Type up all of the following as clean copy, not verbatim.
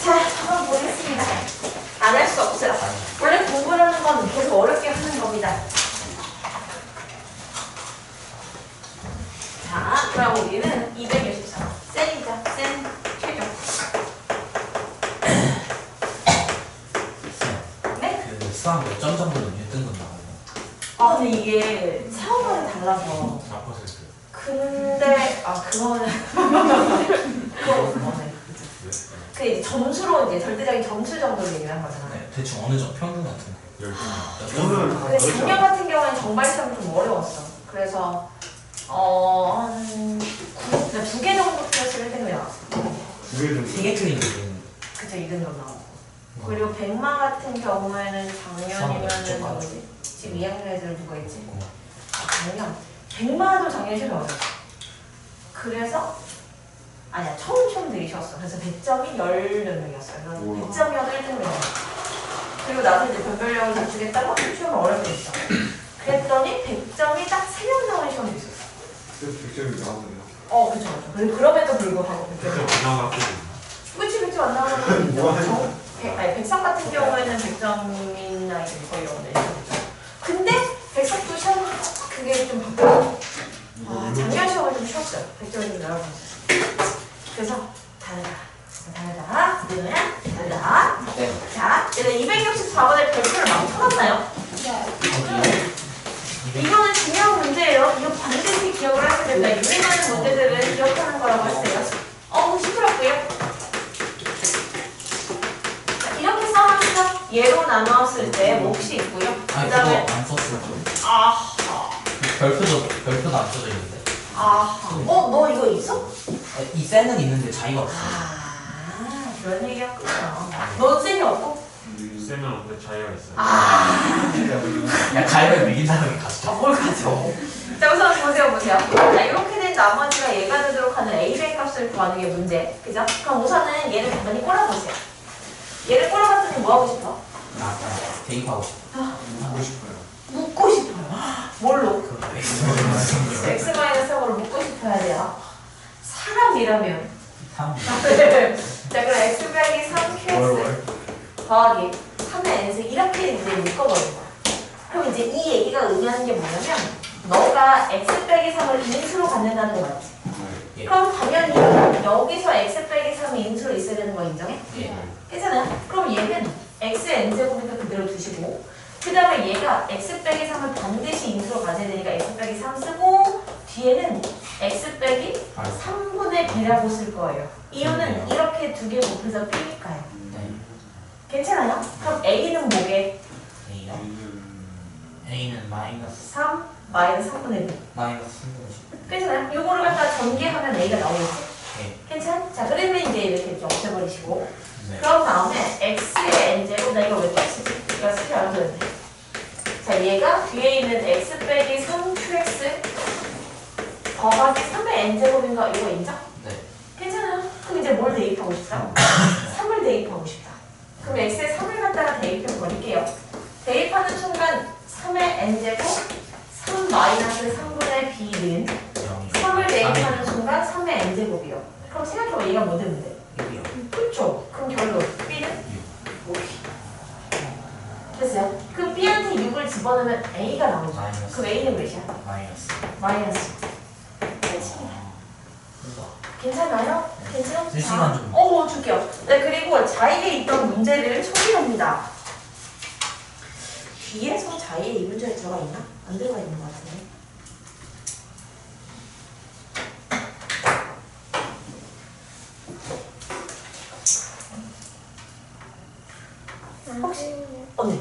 자, 한번 보겠습니다. 안 할 수 없어요. 원래 공부라는 건 계속 어렵게 하는 겁니다. 자, 그럼 우리는 264. 센이자, 센 최종. 네? 그 수학 몇 점 정도는 1등급 나와요? 아, 근데 이게 체험만이 달라서. 4%. 근데, 그거는. 그거, 네. 그 이제 점수로 이제 절대적인 점수 정도를 얘기한 거잖아요. 네, 대충 어느 정도 평균 같은 거. 10점. 근데 작년 같은 경우에는 정말 시험이 좀 어려웠어. 그래서 한 2개 정도 틀렸을 1등급이 나왔어. 3개 틀린 게 그쵸, 2등급 나오고. 그리고 100만 같은 경우에는 작년이면은 뭐지? 지금 2학년 애들 누가 있지? 작년. 100만도 작년 시험이 어려웠어. 그래서 아니야, 처음 들이셨어. 그래서 100점이 10몇 명이었어요. 100점이어도 1등급이 나왔어. 그리고 나도 이제 변별력을 갖추겠다고 시험을 어렵게 했어. 그랬더니 100점이 딱 3명 나오는 시험도 있었어. 그래서 100점이 나왔네요. 그쵸. 그럼에도 불구하고 100점이 나왔어. 그치, 100점 안 나오는 백석 같은 경우에는 100점인 아이들이 거의 없네. 근데 백석도 시험 그게 좀 바뀌어. 작년 시험은 좀 쉬웠어요. 100점이 좀 나왔어요. 그래서 다르다. 네. 자, 이제 264번의 별표를 막 쳐놨나요? 네. 이거는 중요한 문제예요. 이거 반드시 기억을 하셔야 된다. 유행하는 문제들은 기억하는 거라고 했어요. 시끄럽고요. 자, 이렇게 써놨죠? 얘로 나누었을 때 몫이 있고요. 그 다음에 그거 안 썼어요. 아하. 별표도 안 써져 있는데. 아하. 너 이거 있어? 이 셀은 있는데 자기가 없어. 그런 얘기였구나. 넌 쌤이 없고? 쌤은 없는데 자유가 있어요. 야, 가위바위보 이긴 사람이 가죠. 뭘 가져? 자, 우선 보세요. 자, 이렇게 된 나머지가 얘가 되도록 하는 A의 값을 구하는 게 문제. 그죠? 그럼 우선은 얘를 간단히 꼬라보세요. 얘를 꼬라봤더니 뭐 하고 싶어? 대입하고 싶어. 하고 싶어요. 묻고 싶어요. 뭘로? 그거 X-3으로 묻고 싶어야 돼요. 사람이라면. 3. 자, 그럼 X 빼기 3QX 더하기 3의 N승 이렇게 이제 묶어버린 거야. 그럼 이제 이 얘기가 의미하는 게 뭐냐면 너가 X 빼기 3을 인수로 갖는다는 거 맞지? 예. 그럼 당연히 여기서 X 빼기 3이 인수로 있어야 되는 거 인정해? 예. 괜찮아요? 그럼 얘는 X의 N제곱이니까 그대로 두시고 그 다음에 얘가 X 빼기 3을 반드시 인수로 가져야 되니까 X 빼기 3 쓰고 뒤에는 X 빼기 3분의 B라고 쓸 거예요. 이유는 이렇게 두 개 곱해서 B니까요. 네. 괜찮아요? 그럼 A는 뭐게? A는 마이너스 3 마이너스 3분의 B. 마이너스 3분의 10. 괜찮아요? 요거를 갖다 전개하면 A가 나오겠지? 예. 괜찮아? 자, 그러면 이제 이렇게 좀 없애버리시고 네. 그런 다음에 X의 N제곱 나 이거 왜 또 쓰지? 이거 쓰지 않아도 되는데 자, 얘가 뒤에 있는 X 빼기 3QX 더하기 3의 N제곱인가? 이거 인정? 네. 괜찮아요? 그럼 이제 뭘 대입하고 싶다? 3을 대입하고 싶다. 그럼 X에 3을 갖다가 대입해 버릴게요. 대입하는 순간 3의 N제곱 3 마이너스 3분의 B는 3을 대입하는 순간 3의 N제곱이요. 그럼 생각해봐. 얘가 뭐 되면 돼? 6이요. 그렇죠. 그럼 결론 B는 5. 됐어요? 그럼 B한테 6을 집어넣으면 A가 나오죠. 마이너스. 그럼 A는 몇이야? 마이너스. 마이너스. 끝입니다. 괜찮아요? 괜찮아요? 실시간 좀. 줄게요. 네, 그리고 자의에 있던 문제를 소개합니다. 뒤에서 자의에 이 문제가 들어가 있나? 안 들어가 있는 것 같은데. 혹시? 네.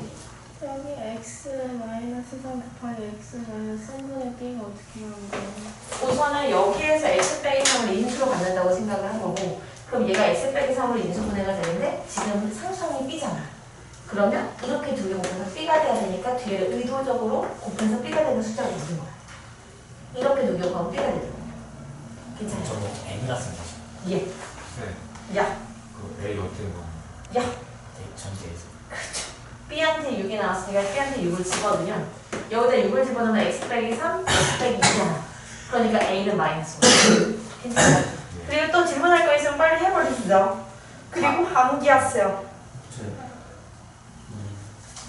여기 x-3 곱하기 x-3분의 b가 어떻게 나오는 거예요? 우선은 여기에서 x 빼기 3을 인수로 갖는다고 생각을 한 거고 그럼 얘가 x 빼기 3으로 인수분해가 되는데 지금 상수항이 b잖아. 그러면 이렇게 두 개 곱해서 b가 돼야 되니까 뒤에 의도적으로 곱해서 b가 되는 숫자를 넣는 거야. 이렇게 두 개 곱하면 b가 되는 거야. 괜찮아? 저거 N이라 쓴 거죠. 예. 네. 야. 그 A 어떻게 된 거예요? 야. 전체에서. 그렇죠. B한테 6이 나왔으니까 B한테 6을 집어넣으면 여기다 6을 집어넣으면 x 빼기 3, x 빼기 2잖아. 그러니까 A는 마이너스 5. 괜찮아요? 그리고 또 질문할 거 있으면 빨리 해버리시죠. 그리고 암기하세요. 음.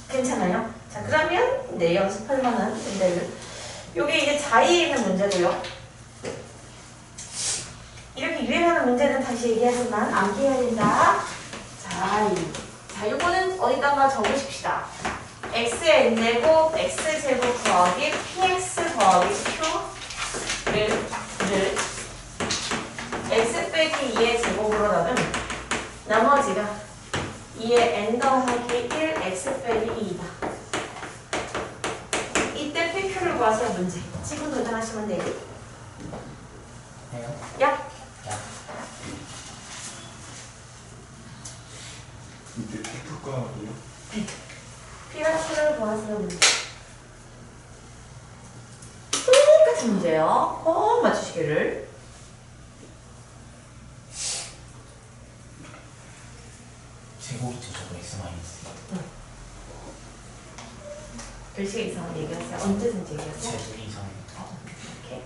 괜찮아요? 자, 그러면 네, 연습할 만한 문제를. 요게 이제 자의에 있는 문제고요. 이렇게 유행하는 문제는 다시 얘기하지만 암기해야 된다. 자의. 자, 요거는 어디다가 적으십시다. x의 n제곱 x제곱 더하기 px 더하기 q를 x 빼기 2의 제곱으로 나누면 나머지가 2의 n 더하기 1 x 빼기 2이다. 이때 PQ를 구하세요. 문제. 지금 도전하시면 돼요. 해요? 야, 이때 P가요? P와 Q를 구하세요. 문제. 똑같은 문제요. 꼭 맞추시기를. 제곱이죠. 저거 x 마이너스. 글씨 이상한 얘기하세요. 언제든지 얘기하세요. 제곱 이상. 이렇게.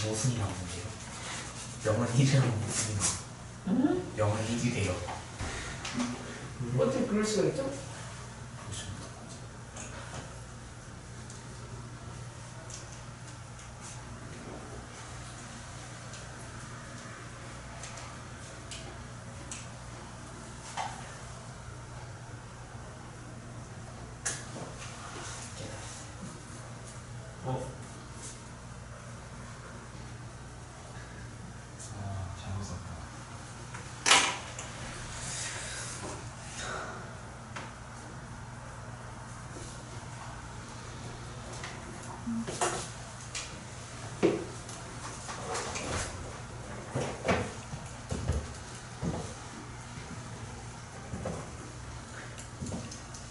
무슨이 나오는데요? 영은 1이랑 무슨이 나와요? 영은 1이 돼요. 어떻게 그럴 수가 있죠? 잘못 썼다.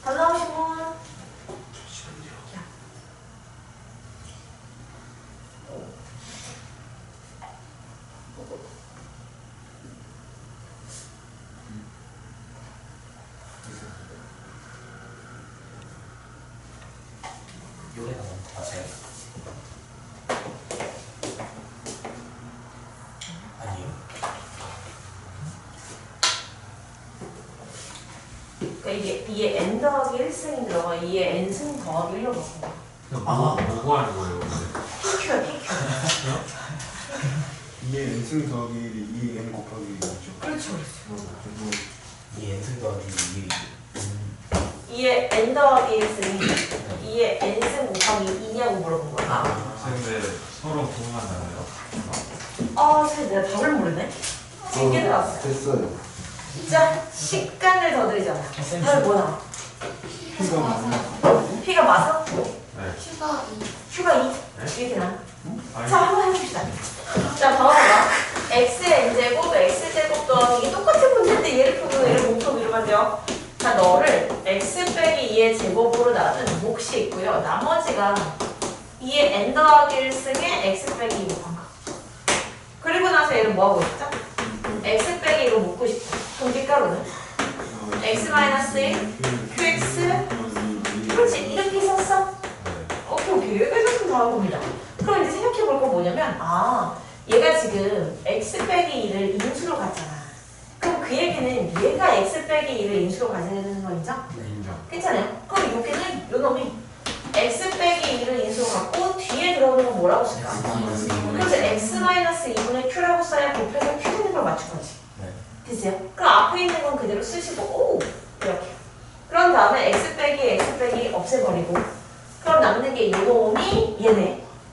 다 나오신 분? 요래가 너무 맞아요? 아니요. 그러니까 이게 2의 n 더하기 1승이 들어가 2의 n승 더하기 1로 바꾼다. 뭐 하는 거예요? 근데? PQ야, PQ. 2의 n승 더하기 1이 2의 n 곱하기 1이죠. 그렇죠, 그렇죠. 이 n승 더하기 2. 2의 n 더하기 1승이 2의 n승 곱하기 2냐고 물어본 거야. 근데 서로 부호만 나와요? 아, 사실 내가 답을 모르네. 이게 나왔어요. 됐어요. 자, 시간을 더 드리잖아요. 답이 뭐 나와? P가 맞나? P가 맞아? 네. Q가 2. 네? 이렇게 나와. 아니, 자, 한번 해봅시다. 자, 봐봐. x의 n제곱, x제곱 더하기 이게 똑같은 문제인데 얘를 풀고 얘를 못 풀고 이러면 돼요. 자, 너를 x 빼기 2의 제곱으로 나눈 몫이 있고요. 나머지가 2의 n 더하기 1승에 x 빼기 2 곱한 거. 그리고 나서 얘를 뭐하고 있죠? x 빼기 2로 묶고 싶다. 그럼 뒷가루는? x 마이너스 1, qx. 그렇지, 이렇게 썼어? 오케이, 오케이. 여기까지 다 한 겁니다. 그럼 이제 생각해 볼 거 뭐냐면, 아, 얘가 지금 x 빼기 2를 인수로 갔잖아. 그럼 그 얘기는 얘가 x 빼기 2를 인수로 가져야 되는 거 인정? 인정. 괜찮아요? 그럼 여기는 요 놈이 x 빼기 2를 인수로 갖고 뒤에 들어오는 건 뭐라고 쓸까? 그래서 x 마이너스 2분의 q라고 써야 곱해서 q 있는 걸 맞춘 거지. 네. 됐어요? 그럼 앞에 있는 건 그대로 쓰시고 오! 이렇게. 그런 다음에 x 빼기 없애버리고 그럼 남는 게 요 놈이 얘네.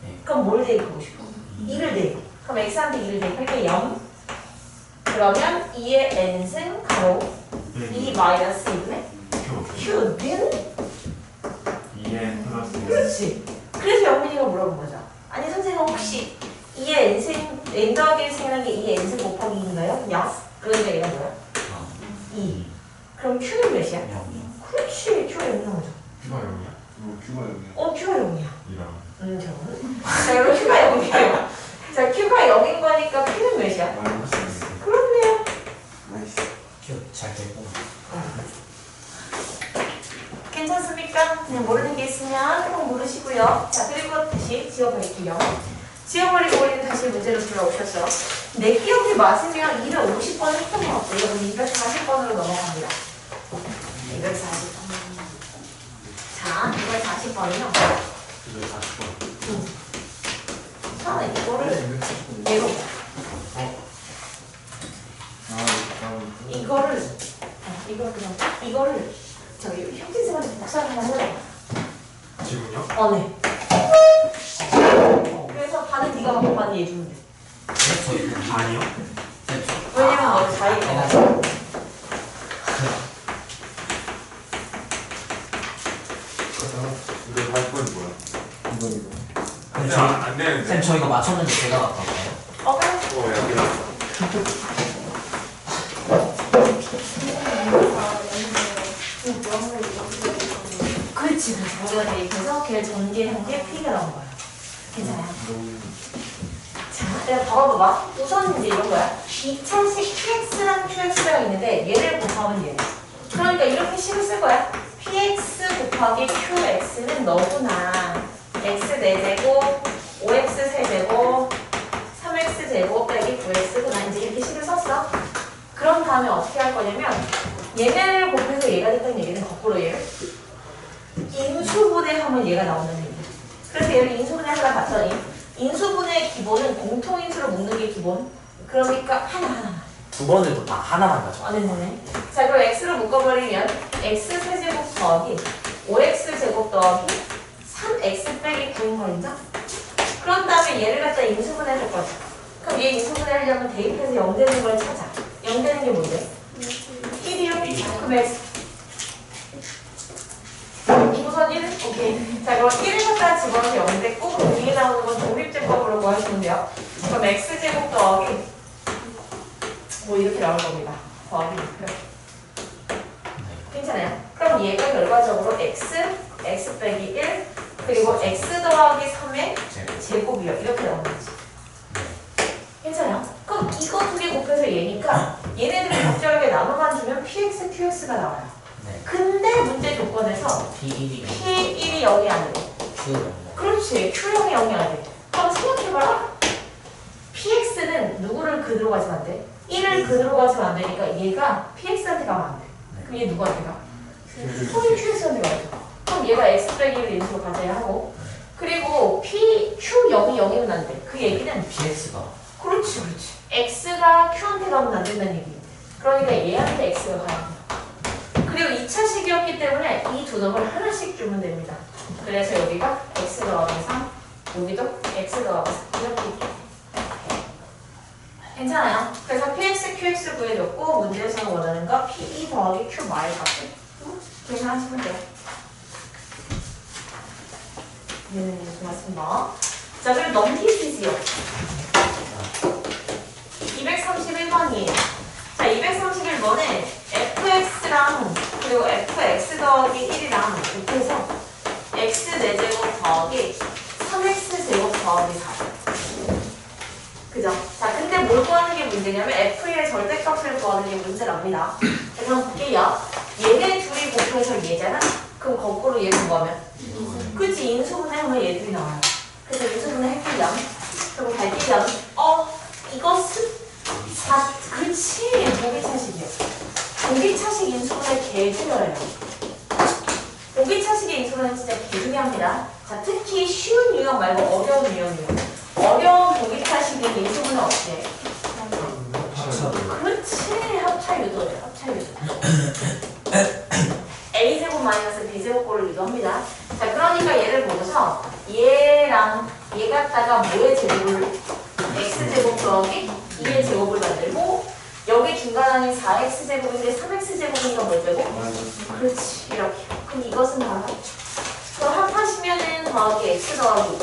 네. 그럼 뭘 대입하고 싶어? 2를 대입. 그럼 x한테 2를 대입할게 0. 그러면 2의 n승 가로 2 마이너스 2분의 q는 2n 플러스 1. 그렇지. 그래서 영민이가 물어본 거죠. 아니 선생님 혹시 2의 n승 n 더하기 1승이라는 게 2의 n승 곱하기 2인가요? 야. 그러니까 얘가 뭐야? 2. 그럼 q는 몇이야? 0이요. 그렇지. q가 0이 나오죠. Q가 0이야? 큐가 여기야. q가 0이야. 이랑. 저는. 자 여러분 q가 0이에요. 자 q가 0인 거니까 q는 몇이야? 마이너스. 그렇네요. 나이스. 잘 되고. 괜찮습니까? 그냥 모르는 게 있으면 꼭 모르시고요. 자 그리고 다시 지워버릴게요. 지워버리고 우리는 다시 문제로 돌아오셨어. 내 기억이 맞으면 250번 했던 것 같아요. 그럼 240번으로 넘어갑니다. 240번. 자, 240번이요. 240번. 자, 이거를 내로 이거를 저기 형진쌤한테 복사를 한번 해봐. 지금요? 네. 그래서 반은 네가 받고 반은 얘 주면 돼. 아니요. 왜냐면 너 자기가 이거 할 건 뭐야? 이거. 근데 안 되는데. 쌤 저 이거 맞췄는데 제가 갔다 올까요? 그래? 여기다. 그렇지. 우리가 대입해서 걔 전개 형태 P가 나온 거야. 괜찮아요? 자, 내가 봐봐. 우선 이제 이런 거야. 2차식 PX랑 QX가 있는데 얘를 곱하면 얘. 그러니까 이렇게 식을 쓸 거야. PX 곱하기 QX는 너구나. X 4제곱, 5X 3제곱, 3X 제곱 빼기 9X구나. 이제 이렇게 식을 썼어. 그런 다음에 어떻게 할 거냐면 얘네를 곱해서 얘가 됐다는 얘기는 거꾸로 얘를 인수분해하면 얘가 나온다는 얘기야. 그래서 얘를 인수분해하다 봤더니 인수분해의 기본은 공통인수로 묶는 게 기본. 그러니까 하나. 두 번을 또 다 하나만 가져. 네네네. 자, 그럼 x로 묶어버리면 x 세제곱 더하기 5x 제곱 더하기 3x 빼기 9인 거 인정? 그런 다음에 얘를 갖다 인수분해 줄 거지. 그럼 얘 인수분해 하려면 대입해서 0 되는 걸 찾아. 0 되는 게 뭔데? 1이요? 그럼 x 우선 1? 오케이. 자, 그럼 1을 갖다 집어넣어서 0 됐고 그 위에 나오는 건 독립제법으로 구하시면 돼요. 그럼 x제곱 더하기 뭐 이렇게 나올 겁니다. 더하기 6. 괜찮아요? 그럼 얘가 결과적으로 x 빼기 1 그리고 x 더하기 3의 제곱이요. 이렇게 나오는 거지. 괜찮아요? 그럼 이거 두 개 곱해서 얘니까 얘네들이 적절하게 나눠만 주면 px, qx가 나와요. 네. 근데 문제 조건에서 P1이 p1이 0이 아니고 Q 그렇지. q형이 0이 아니고 그럼 생각해봐라. px는 누구를 그대로 가지면 안 돼? 1을 그대로 가지면 안 되니까 얘가 px한테 가면 안 돼. 그럼 얘 누구한테 가? 소위 qx한테 가죠. 그럼 얘가 x 빼기 1을 인수로 가져야 하고 그리고 p, q0이 0이면 안 돼. 그 얘기는 PX가 그렇지. x가 q한테 가면 안 된다는 얘기예요. 그러니까 얘한테 x가 가야 돼요. 그리고 2차식이었기 때문에 이 두 놈을 하나씩 주면 됩니다. 그래서 여기가 x 더하기 3 여기도 x 더하기 3 이렇게 있게 괜찮아요? 그래서 px, qx 구해줬고 문제에서는 원하는 거 p2 더하기 q 마일 값을 계산하시면 돼요. 네, 고맙습니다. 자, 그럼 넘기시지요. 231번이에요. 자, 231번에 fx랑 그리고 fx 더하기 1이랑 곱해서 x 4제곱 더하기 3x 제곱 더하기 4. 그죠? 자, 근데 뭘 구하는 게 문제냐면 f의 절대값을 구하는 게 문제랍니다. 자, 그럼 볼게요. 얘네 둘이 곱해서 얘잖아? 그럼 거꾸로 얘를 구하면? 그치, 인수분해하면 얘들이 나와요. 그래서 인수분해 할게요. 그리고 갈게요. 이것은 그렇지, 보기차식이요. 보기차식 인수분해 개 중요해요. 보기차식의 인수분해 진짜 개 중요합니다. 자, 특히 쉬운 유형 말고 어려운 유형이요. 어려운 보기차식의 인수분해 어때? 그렇지, 합차유도예요. 합차유도. a제곱 마이너스 b제곱 꼴을 유도합니다. 자, 그러니까 얘를 보고서 얘랑 얘 갖다 뭐의 제곱을 x제곱 더하기 2의 제곱을 만들고 여기 중간항이 4x제곱인데 3x제곱이니까 뭘 제곱? 그렇지 이렇게. 그럼 이것은 바로 그럼 합하시면은 더하기 x 더하기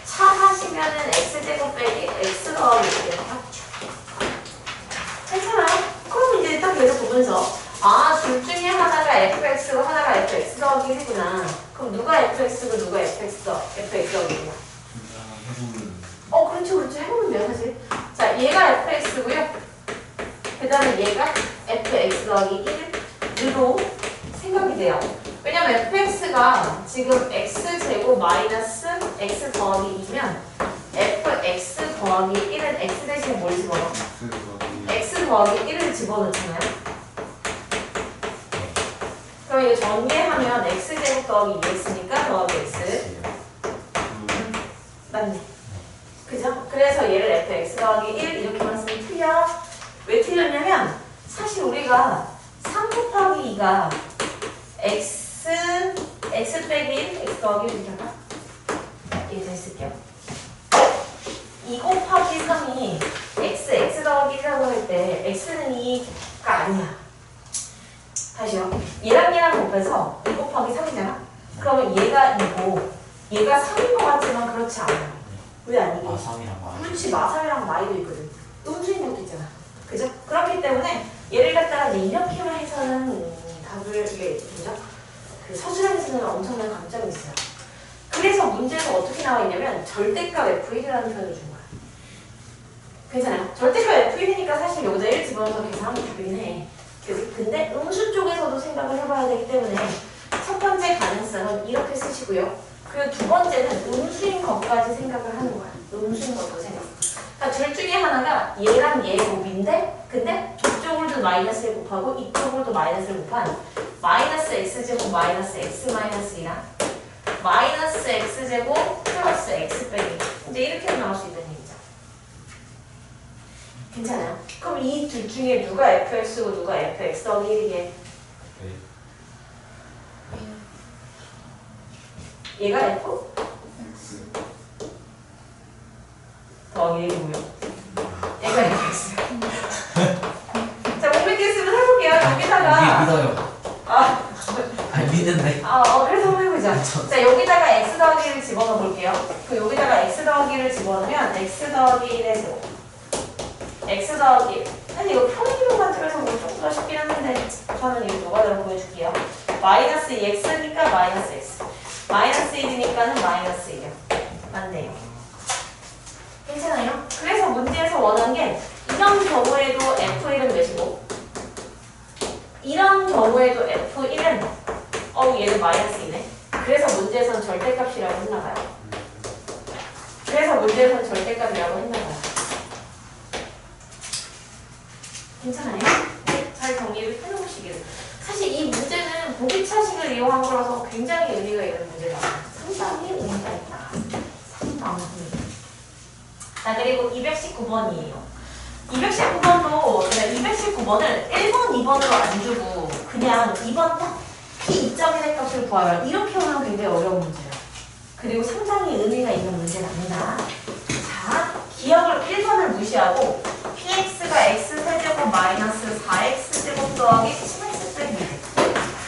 차 하시면은 x제곱 빼기 x 더하기 이렇게 합쳐. 괜찮아요? 그럼 이제 딱 계속 보면서 둘 중에 하나가 fx고 하나가 fx 더하기 1이구나. 그럼 누가 fx고 누가 fx 더하기구나. 그렇죠. 해보면 돼요, 사실. 자, 얘가 fx고요. 그 다음에 얘가 fx 더하기 1으로 생각이 돼요. 왜냐면 fx가 지금 x제곱 마이너스 x 더하기 2면 fx 더하기 1은 x 대신에 뭘 집어넣어? x 더하기 1을 집어넣잖아요. 그럼 이거 전개하면 x제곱 더하기 2x니까 더하기 x. 맞네. 그죠? 그래서 얘를 fx 더하기 1 이렇게만 쓰면 틀려. 왜 틀렸냐면 사실 우리가 3 곱하기 2가 x 빼기 1, x 더하기 1 이렇게 할까? 이렇게 쓸게요. 2 곱하기 3이 x 더하기 1이라고 할 때 x는 2가 아니야. 다시요. 얘랑 곱해서 2 곱하기 3이잖아? 그러면 얘가 2고 얘가 3인 것 같지만 그렇지 않아요. 왜 아니게? 마삼이랑 마이. 그렇지. 마삼이랑 마이도 있거든. 음수인 것도 있잖아. 그죠? 그렇기 때문에 얘를 갖다가 이제 이렇게만 해서는 답을 이게 뭐죠? 그 서술형에서는 엄청난 강점이 있어요. 그래서 문제에서 어떻게 나와 있냐면 절대값 F1이라는 표현을 준 거야. 괜찮아요? 절대값 F1이니까 사실 여기다 1 집어넣어서 계산하면 되긴 해. 근데 음수 쪽에서도 생각을 해봐야 되기 때문에 첫 번째 가능성은 이렇게 쓰시고요. 그리고 두 번째는 음수인 것까지 생각을 하는 거야. 음수인 것도 생각. 그러니까 둘 중에 하나가 얘랑 얘 곱인데 근데 이쪽으로도 마이너스를 곱하고 이쪽으로도 마이너스를 곱한 마이너스 x제곱 마이너스 x 마이너스 2랑 마이너스 x제곱 플러스 x 빼기 이제 이렇게 나올 수 있다는 얘기죠. 괜찮아요? 그럼 이 둘 중에 누가 fx고 누가 fx 더하기 1이게? 얘가 f? 더하기 1이고요. 얘가 fx. 자, 못 믿겠으면 해볼게요. 여기다가 믿어요. 아니 믿는데. 그래서 한번 해보자. 자, 여기다가 x 더하기 1을 집어넣어 볼게요. 그 여기다가 x 더하기 1을 집어넣으면 x 더하기 1의 제곱. x 더하기 1. 사실 이거 평행이동만 쪽에서 뭐 조금 더 쉽긴 한데 저는 이거 노가다로 보여줄게요. 마이너스 2x니까 마이너스 x. 마이너스 1이니까는 마이너스 1이요. 맞네요. 괜찮아요? 그래서 문제에서 원한 게 이런 경우에도 F1은 몇이고 이런 경우에도 F1은 얘는 마이너스 2네. 그래서 문제에서는 절대값이라고 했나봐요. 그래서 문제에서는 절대값이라고 했나봐요. 괜찮아요? 네, 잘 정리를 해놓으시기를. 사실 이 문제는 보기차식을 이용한 거라서 굉장히 의미가 있는 문제다. 상당히 의미가 있다. 상당히. 자, 그리고 219번이에요. 219번도 219번을 1번, 2번으로 안 주고 그냥 2번 딱 P2점의 값을 구하라. 이렇게 하면 굉장히 어려운 문제예요. 그리고 상당히 의미가 있는 문제랍니다. 자, 기억을 1번을 무시하고 px가 x세제곱 마이너스 4x제곱 더하기 10x 빼기 2.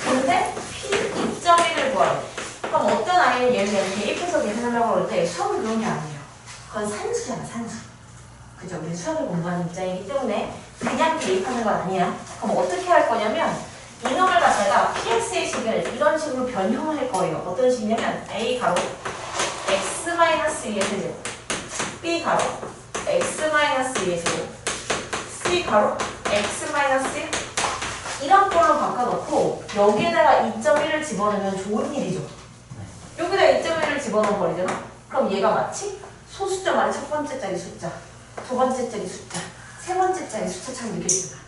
근데 P2.1을 구하래. 그럼 어떤 아이는 얘를 그냥 대입해서 계산하려고 그럴 때 수학을 그런 게 아니에요. 그건 산수잖아, 산수. 그죠? 우리 수학을 공부하는 입장이기 때문에 그냥 대입하는 건 아니야. 그럼 어떻게 할 거냐면 이놈을 갖다가 px의 식을 이런 식으로 변형할 거예요. 어떤 식이냐면 a 가로 x-2의 세제곱, b 가로 x-2의 세제곱, c 가로 x-1 이런 걸로 바꿔놓고 여기에다가 2.1을 집어넣으면 좋은 일이죠. 여기다 2.1을 집어넣어 버리잖아? 그럼 얘가 마치 소수점 안에 첫 번째 자리 숫자, 두 번째 자리 숫자, 세 번째 자리 숫자처럼 느껴지잖아.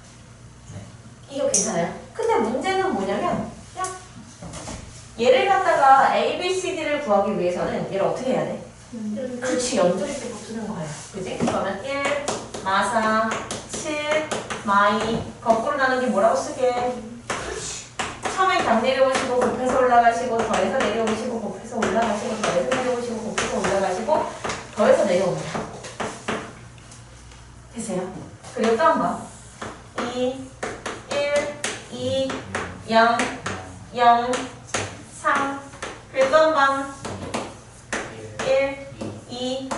이거 괜찮아요? 근데 문제는 뭐냐면 그냥 얘를 갖다가 A, B, C, D를 구하기 위해서는 얘를 어떻게 해야 돼? 그렇지, 연조리제법 쓰는 거예요. 그지? 그러면 1, 마사, 7, 마이 거꾸로 나누기 뭐라고 쓰게? 그렇지. 처음에 강 내려오시고 곱해서 올라가시고 더해서 내려오시고 곱해서 올라가시고 더해서 내려오시고 곱해서 올라가시고 더해서 내려옵니다. 되세요? 그리고 또 한 번. 2, 1, 2, 0, 0, 3. 그리고 또 한 번. 1, 2.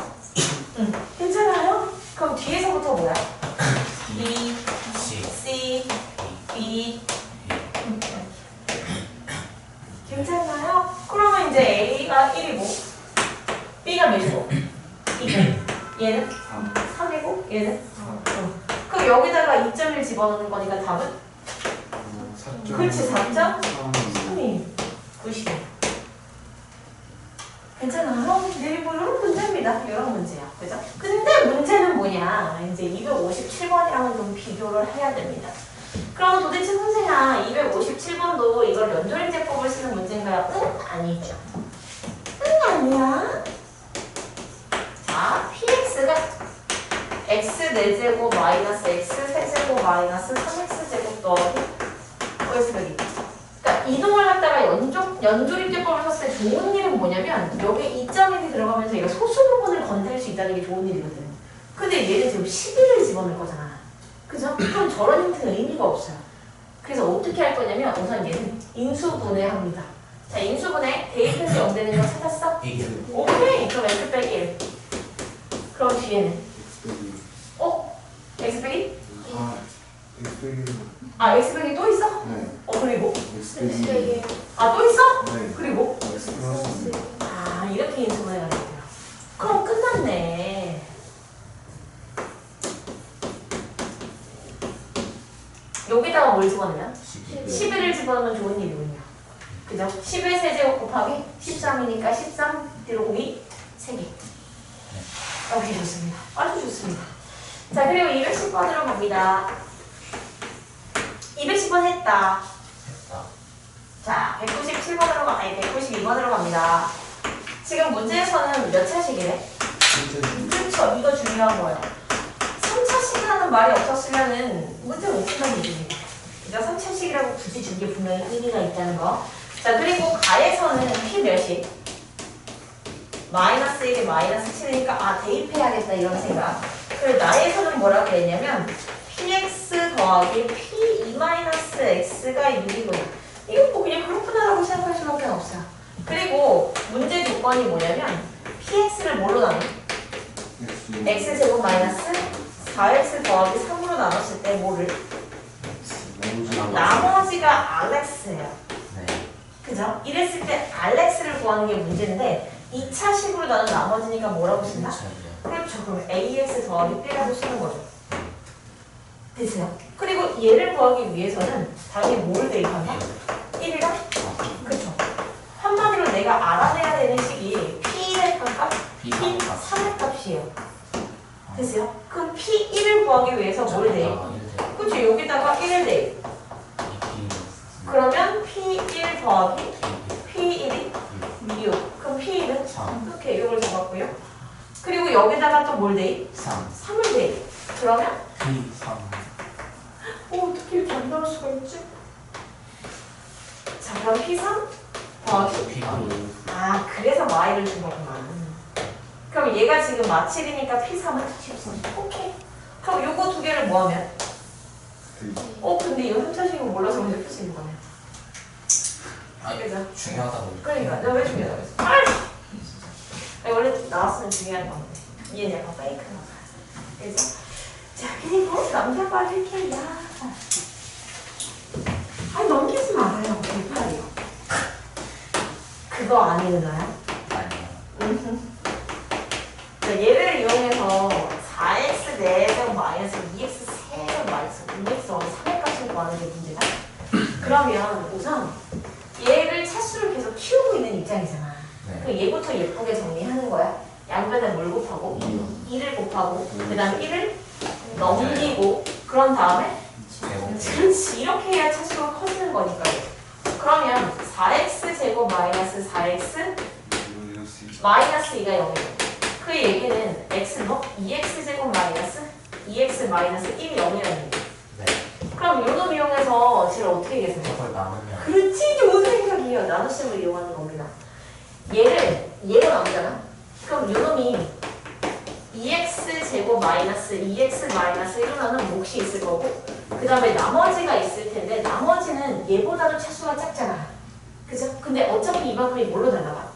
괜찮아요? 그럼 뒤에서부터 뭐야? B, C, B. 괜찮나요? 그러면 이제 A가 1이고 B가 몇이고 2고 얘는 3이고 얘는 4. 그럼 여기다가 2.1 집어넣는 거니까 답은? 그렇지 4점? 3이 90. 괜찮아요? 네, 뭐 이런 문제입니다. 이런 문제야. 그죠? 근데 문제는 뭐냐? 이제 257번이랑은 좀 비교를 해야 됩니다. 그럼 도대체 선생아 257번도 이걸 연조림제법을 쓰는 문제인가요? 응? 아니죠. 응? 아니야. 자, px가 x 4제곱 마이너스 x 3제곱 마이너스 3x제곱 더하기 x배기. 그러니까 이동을 갖다가 연조림제법을 썼을 때 좋은 일은 뭐냐면 여기 2.1이 들어가면서 얘가 소수 부분을 건드릴 수 있다는 게 좋은 일이거든. 근데 얘는 지금 11을 집어넣을 거잖아. 그죠? 그럼 저런 형태는 의미가 없어요. 그래서 어떻게 할 거냐면 우선 얘는 인수분해합니다. 자, 인수분해 대입해서 0 되는 거 찾았어? 오케이. 그럼 x 빼기 1. 그럼 뒤에는 x 빼기? 아, x 빼기 또 있어? 네. 그리고? 엑스페기. 아, 또 있어? 네. 그리고? 엑스페기. 아, 이렇게 인수분해가 돼요. 그럼 끝났네. 여기다가 뭘 집어넣으면? 11을 집어넣으면 좋은 일이군요. 그죠? 11 세제곱 곱하기 13이니까 13 뒤로 곱이 3개. 오케이, 좋습니다. 아주 좋습니다. 자, 그리고 210번으로 갑니다. 210번 했다. 자, 192번으로 갑니다. 지금 문제에서는 몇 차식이래? 그렇죠. 이거 중요한 거예요. 3차식이라는 말이 없었으면은 문제 못 푼다는 얘기입니다. 그러니까 3차식이라고 굳이 준 게 분명히 의미가 있다는 거. 자, 그리고 가에서는 p 몇이? 마이너스 1이 마이너스 7이니까 아, 대입해야겠다 이런 생각. 그리고 나에서는 뭐라고 했냐면 px 더하기 p2-x가 6이고요. 이거 뭐 그냥 그렇구나라고 생각할 수밖에 없어요. 그리고 문제 조건이 뭐냐면 px를 뭘로 나눠? x제곱 마이너스 4x 더하기 3으로 나눴을 때 뭐를? 나머지가 rx예요. 그죠? 이랬을 때 rx를 구하는 게 문제인데 2차식으로 나눈 나머지니까 뭐라고 쓴다? 그렇죠. 그럼 ax 더하기 b라고 쓰는 거죠. 됐어요? 그리고 얘를 구하기 위해서는 당연히 뭐를 대입한다? 1이랑? 그렇죠. 한마디로 내가 알아내야 되는 식이 p1의 값, p3의 값이에요. 됐어요? 그럼 p1을 구하기 위해서 뭘 대입? 그렇죠. 여기다가 1을 대입. 그러면 p1 더하기 p1이 6. 그럼 p1은 3. 이렇게 이걸 잡았고요. 그리고 여기다가 또 뭘 대입? 3을 대입. 그러면? 어떻게 이렇게 안 나올 수가 있지? 자, 그럼 p3 더하기? 아, 그래서 y를 준 거구만. 그럼 얘가 지금 마칠이니까 p3은 13. 오케이. 그럼 요거 두 개를 뭐하면? 근데 이거 3차식은 몰라서 먼저 풀 수 있는 거네. 그죠? 중요하다고. 그러니까 내가 왜 중요하다고 했어? 아니, 원래 나왔으면 중요한 건데 얘는 약간 페이크나 봐요. 그죠? 자, 그리고 넘겨봐 줄게요. 아니, 넘기지 말아요. 대파리요. 그거 아니잖아요? 아니요. 자, 얘를 이용해서 4x 4제곱 마이너스 2x 3제곱 마이너스 2x 어디 3의 값을 구하는 게 문제다? 그러면 우선 얘를 차수를 계속 키우고 있는 입장이잖아. 그 얘부터 예쁘게 정리하는 거야. 양변에 뭘 곱하고 2를 곱하고 그 다음에 1을 넘기고 그런 다음에 그렇지. 이렇게 해야 차수가 커지는 거니까요. 그러면 4x 제곱 마이너스 4x 마이너스 2가 0이에요. 그 얘기는 x는 2x 제곱 마이너스 2x 마이너스 1이 0이라는 얘기예요. 그럼 요놈 이용해서 쟤를 어떻게 계산해요? 이걸 나누면. 그렇지, 좋은 생각이에요. 나눗셈을 이용하는 겁니다. 얘가 나오잖아. 그럼 요놈이 2x 제곱 마이너스 2x 마이너스 1로라는 몫이 있을 거고 그 다음에 나머지가 있을 텐데 나머지는 얘보다도 차수가 작잖아. 그죠? 근데 어차피 이만큼이 뭘로 달라가?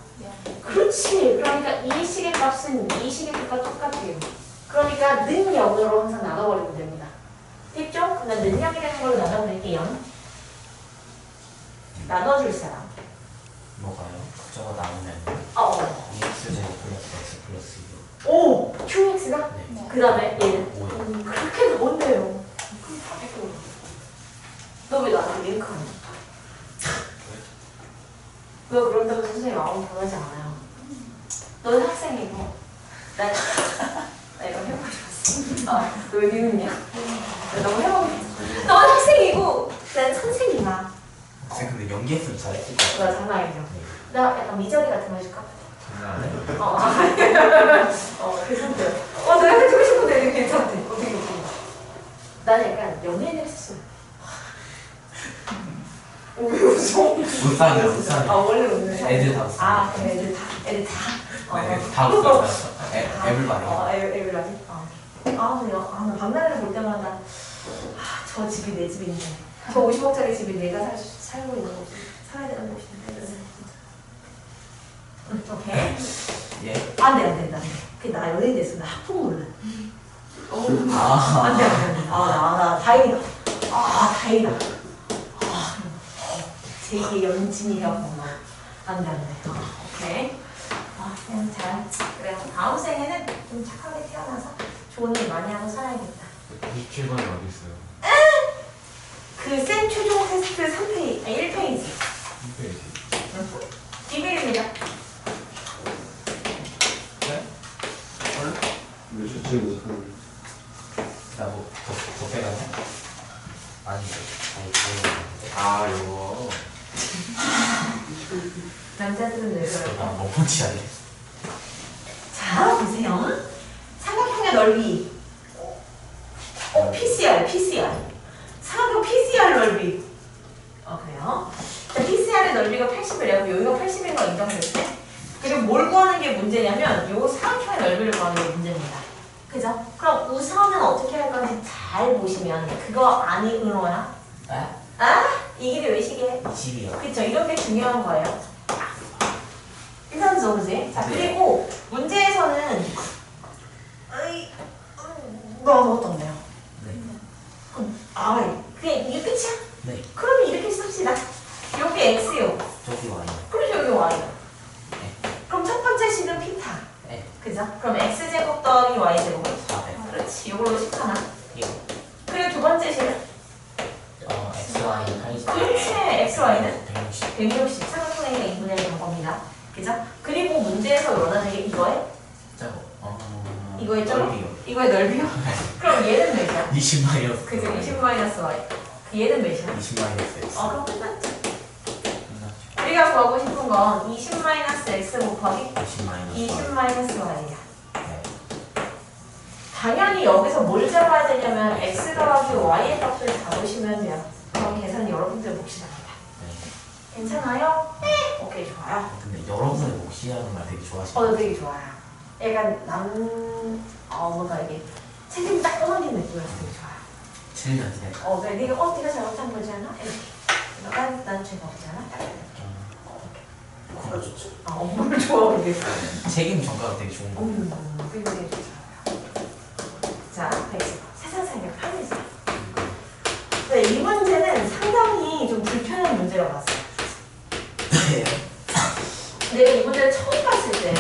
그렇지. 그러니까 이 식의 값은 이 식의 값과 똑같아요. 그러니까 는 0으로 항상 나눠버리면 됩니다. 됐죠? 그럼 는 0이 되는 걸로 나눠버릴게요. 나눠줄 사람. 뭐가요? 저거 나오면 EX 제곱 플러스 X 플러스 2. 오! QX가? 네. 그 다음에 얘는? 5요. 그렇게 나온대요. 그럼 다 됐고. 너 왜 나한테 링크 안 줬다? 너 그런다고 선생님 마음 변하지 않아요. 너는 학생이고 난 나 이거 해보고 싶었어. 아, 너 왜 미웃냐? 나 너무 해보고 싶었어. 너는 학생이고 난 선생님아. 선생님 근데 연기했으면 잘했을 것 나 장난 아니죠? 나 약간 미저리 같은 거 해줄까? 같아요. 그 상태야. 너 해주고 싶은데 괜찮대. 어떻게 웃긴다. 나는 약간 연예인을 했었어. 왜 웃어? 웃상이야, 웃상이야. 아, 원래 웃는 사람. 애들 다 웃어. 아, 그래, 애들 다. 네, 다 웃어요. 에블바디. 에블바디. 나 박나래를 볼 때마다 저 집이 내 집인데 저 50억짜리 집이 내가 살고 있는 곳이 살아야 되는 곳인데 오케이. 예. 안 돼. 나 연예인 됐어. 나 학폭 논란. 아. 안 돼. 나 다행이다. 다행이다. 제2의 연진이라고. 안 돼. 오케이. 그냥 잘. 그래. 다음 생에는 좀 착하게 태어나서 좋은 일 많이 하고 살아야겠다. 27번이 어디 있어요? 그 쌤 최종 테스트 3페이지, 1페이지. 1페이지. 비밀입니다. 네? 왜 주체 못하는 나뭐 더 빼가냐? 아니. 아, 이거. 남자들은 왜 그럴까? 나뭐 펀치 아니? 자, 보세요. 삼각형의 넓이. PCR. 삼각형 PCR 넓이. 그래요. 자, PCR의 넓이가 80이래요. 여기가 80인 거 인정됐대? 그리고 뭘 구하는 게 문제냐면 요 삼각형의 넓이를 구하는 게 문제입니다. 그죠? 그럼 우선은 어떻게 할 건지 잘 보시면 그거 아니 은호야? 이 길이 외식이에? 20이요. 그쵸? 이런 게 중요한 거예요. 일단 적으지? 자, 그리고 문제에서는 너 아무것도 없네요. 네. 그게 이게 끝이야? 네. 그러면 이렇게 씁시다. 여기 X요. 저기 와요. 그래서 여기 Y요. 네. 그럼 첫 번째 식은 피타. 네. 그죠? 그럼 X제곱 더하기 Y제곱은? 400. 그렇지. 이걸로 식하나? 이거. 그리고 두 번째 식은? XY 80. 그렇지. XY는? 160. 160. 삼각형의 2분의 1 방법입니다. 그죠? 그리고 문제에서 원하는 게 이거에? 저거. 이거에 좀? 넓이요. 이거의 넓이요? 그럼 얘는 몇이야? 20 마이너스. 그죠? 20 마이너스 Y. 얘는 몇이야? 20 마이너스 X. 그럼 끝났지. 끝났죠. 우리가 구하고 싶은 건 20 마이너스 X 곱하기 20 마이너스 20 마이너스 Y야. 네. 당연히 여기서 뭘 잡아야 되냐면 X 더하기 Y의 값을 잡으시면 돼요. 그럼 계산 여러분들 몫이 납니다. 네. 괜찮아요? 오케이, 좋아요. 근데 여러분의 몫이라는 말 되게 좋아하시네요. 되게 좋아요. 약간 뭔가 이게 책임 딱 떠넘긴 느낌이라서 되게 좋아요. 틀렸네. 그래, 네가 잘못한 거지 않아? 이렇게. 난 죄가 없잖아? 딱 이렇게. 그거 좋죠. 업무를 좋아하겠어. 책임 전가가 되게 좋은 거. 되게 좋아요. 자, 110. 세상 살기 편해져. 네, 이 문제는 상당히 좀 불편한 문제가 왔어요. 내가 이 문제를 처음 봤을 때,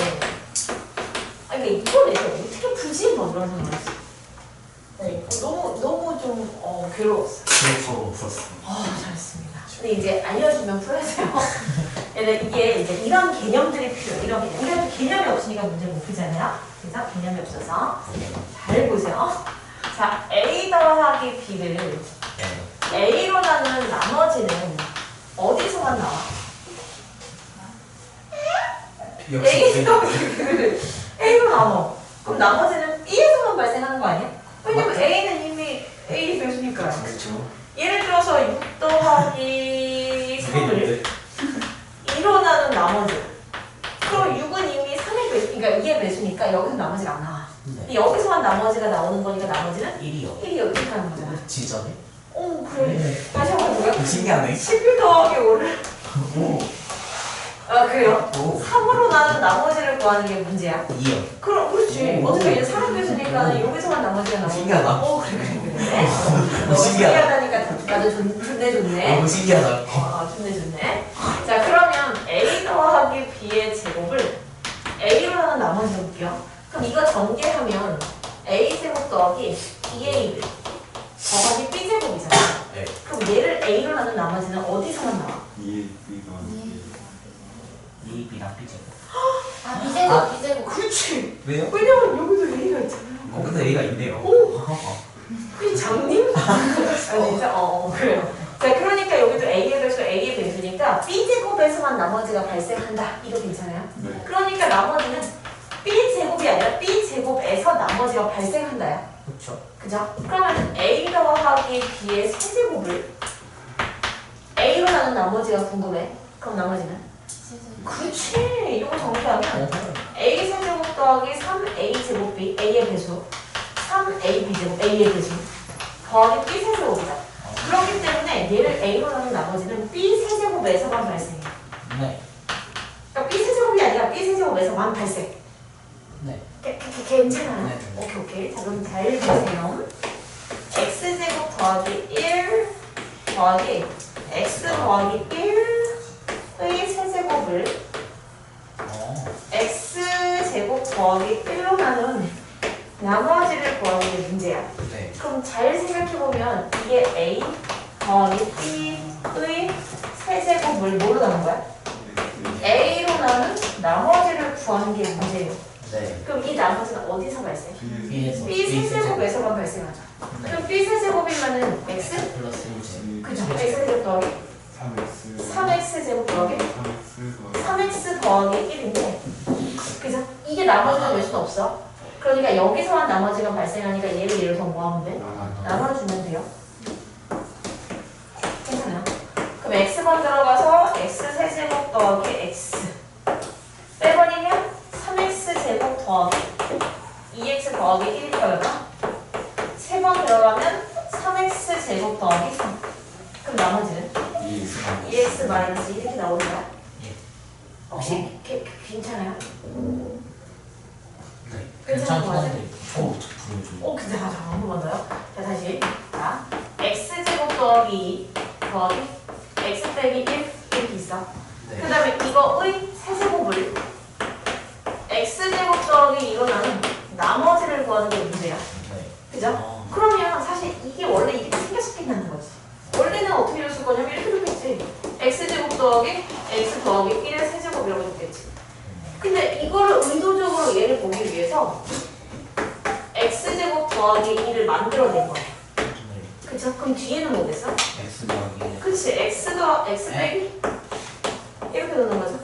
이걸 내가 어떻게 풀지? 뭐 이런 생각을 했어. 너무 좀 괴로웠어. 그래서 풀었어. 잘했습니다. 근데 이제 알려주면 풀어야죠. 이게 이제 이런 개념들이 필요해요. 이런 개념. 우리가 개념이 없으니까 문제를 못 풀잖아요. 그래서 개념이 없어서 잘 보세요. 자, A 더하기 B를 네. A로 나눈 나머지는 어디서만 나와? 역시 A 더하기 B를 A로 나눠. 그럼 나머지는 B에서만 발생하는 거 아니야? 왜냐면 A는 이미 A 배수니까. 그렇죠. 예를 들어서 6 더하기 3을 2로 나눈 나머지. 그럼 6은 이미 3의 배수, 그러니까 2의 배수니까 여기서 나머지가 안 나와. 근데 여기서만 나머지가 나오는 거니까 나머지는 1이요. 1이 어떻게 하는 거잖아. 진짜네? 오 그래. 다시 한번 볼까요? 신기하네. 11 더하기 5를 오. 아 그래요? 오. 3으로 나눈 나머지를 구하는 게 문제야. 2요. 그럼 그렇지. 오. 어떻게 이제 사람 교수니까 여기서만 나머지가 나오는 신기하다. 오 그래. 너무 신기하다. 신기하다니까 나도 좋네. 너무 신기하다. 좋네. 자 그러면 A 더하기 B의 제곱을 A로 나눈 나머지로 볼게요. 그럼 이거 전개하면 A 제곱 더하기 BA 더하기 B 제곱이잖아. 네. 그럼 얘를 A로 나눈 나머지는 어디서만 나와? 2에 B가 2, B랑 B 제곱. 아 비제곱 비제곱. 그렇지. 왜요? 왜냐면 여기도 A가 있잖아. 근데 A가 있네요. 오. 이 장님? 아 진짜? 그래요. 자 그러니까 여기도 A의 배수 A의 배수니까 B 제곱에서만 나머지가 발생한다. 이거 괜찮아요? 네. 그러니까 나머지는 B 제곱이 아니라 B 제곱에서 나머지가 발생한다야. 그렇죠. 그죠? 그러면 A 더하기 B의 세제곱을 A로 나눈 나머지가 궁금해. 그럼 나머지는? 그렇지. 이거 정리하면 A 세제곱 더하기 3A 제곱 B A의 배수 3A B 제곱 A의 배수 더하기 B 세제곱이다. 그렇기 때문에 얘를 A로 나눈 나머지는 B 세제곱에서만 발생해. 네. 그러니까 B 세제곱이 아니라 B 세제곱에서만 발생. 네. 괜찮아요? 네. 오케이. 자 그럼 잘 보세요. X제곱 더하기 1 더하기 X 더하기 1의 세제곱을 X제곱 더하기 1로 나눈 나머지를 구하는 게 문제야. 네. 그럼 잘 생각해보면 이게 A 더하기 B의 세제곱을 뭐로 나눈 거야? A로 나눈 나머지를 구하는 게 문제예요. 네. 그럼 이 나머지는 어디서 발생? B에서 B 세제곱에서만 발생하죠. 네. 그럼 B 세제곱이면은 X? 플러스 1제곱. 그죠? X제곱 더하기 3X 3X제곱 더하기 3X 3X 더하기 1인데 그죠? 이게 나머지가 될 수는 없어. 그러니까 여기서만 나머지가 발생하니까 얘를 더 모아보면 돼? 나눠주면 돼요. 괜찮아요? 그럼 X번 들어가서 X 세제곱 더하기 X 빼버리면 3X제곱 더하기 2X 더하기 1이 들어가 3번 들어가면 3X제곱 더하기 3 그럼 나머지는 2X 마이너스 이렇게 나오는 거야? 예. 혹시 괜찮아요? 네. 괜찮은 거 같아? 보여줘. 근데 한 번만 더요. 자, 다시. 자, X제곱 더하기 2 더하기 X 빼기 1 이렇게 있어. 네. 그 다음에 이거의 세제곱을 X제곱 더하기 2로 나눈 나머지를 구하는 게 문제야. 네. 그죠? 그러면 사실 이게 원래 이렇게 생겼을 때 있는 거지. 원래는 어떻게 됐을 거냐면 이렇게 됐겠지. X제곱 더하기 X 더하기 1의 세제곱이라고 됐겠지. 근데 이거를 의도적으로 얘를 보기 위해서 X제곱 더하기 1을 만들어낸 거야. 네. 그쵸? 그럼 뒤에는 뭐겠어? X 더하기 그치? X 빼기? 이렇게 되는 거죠?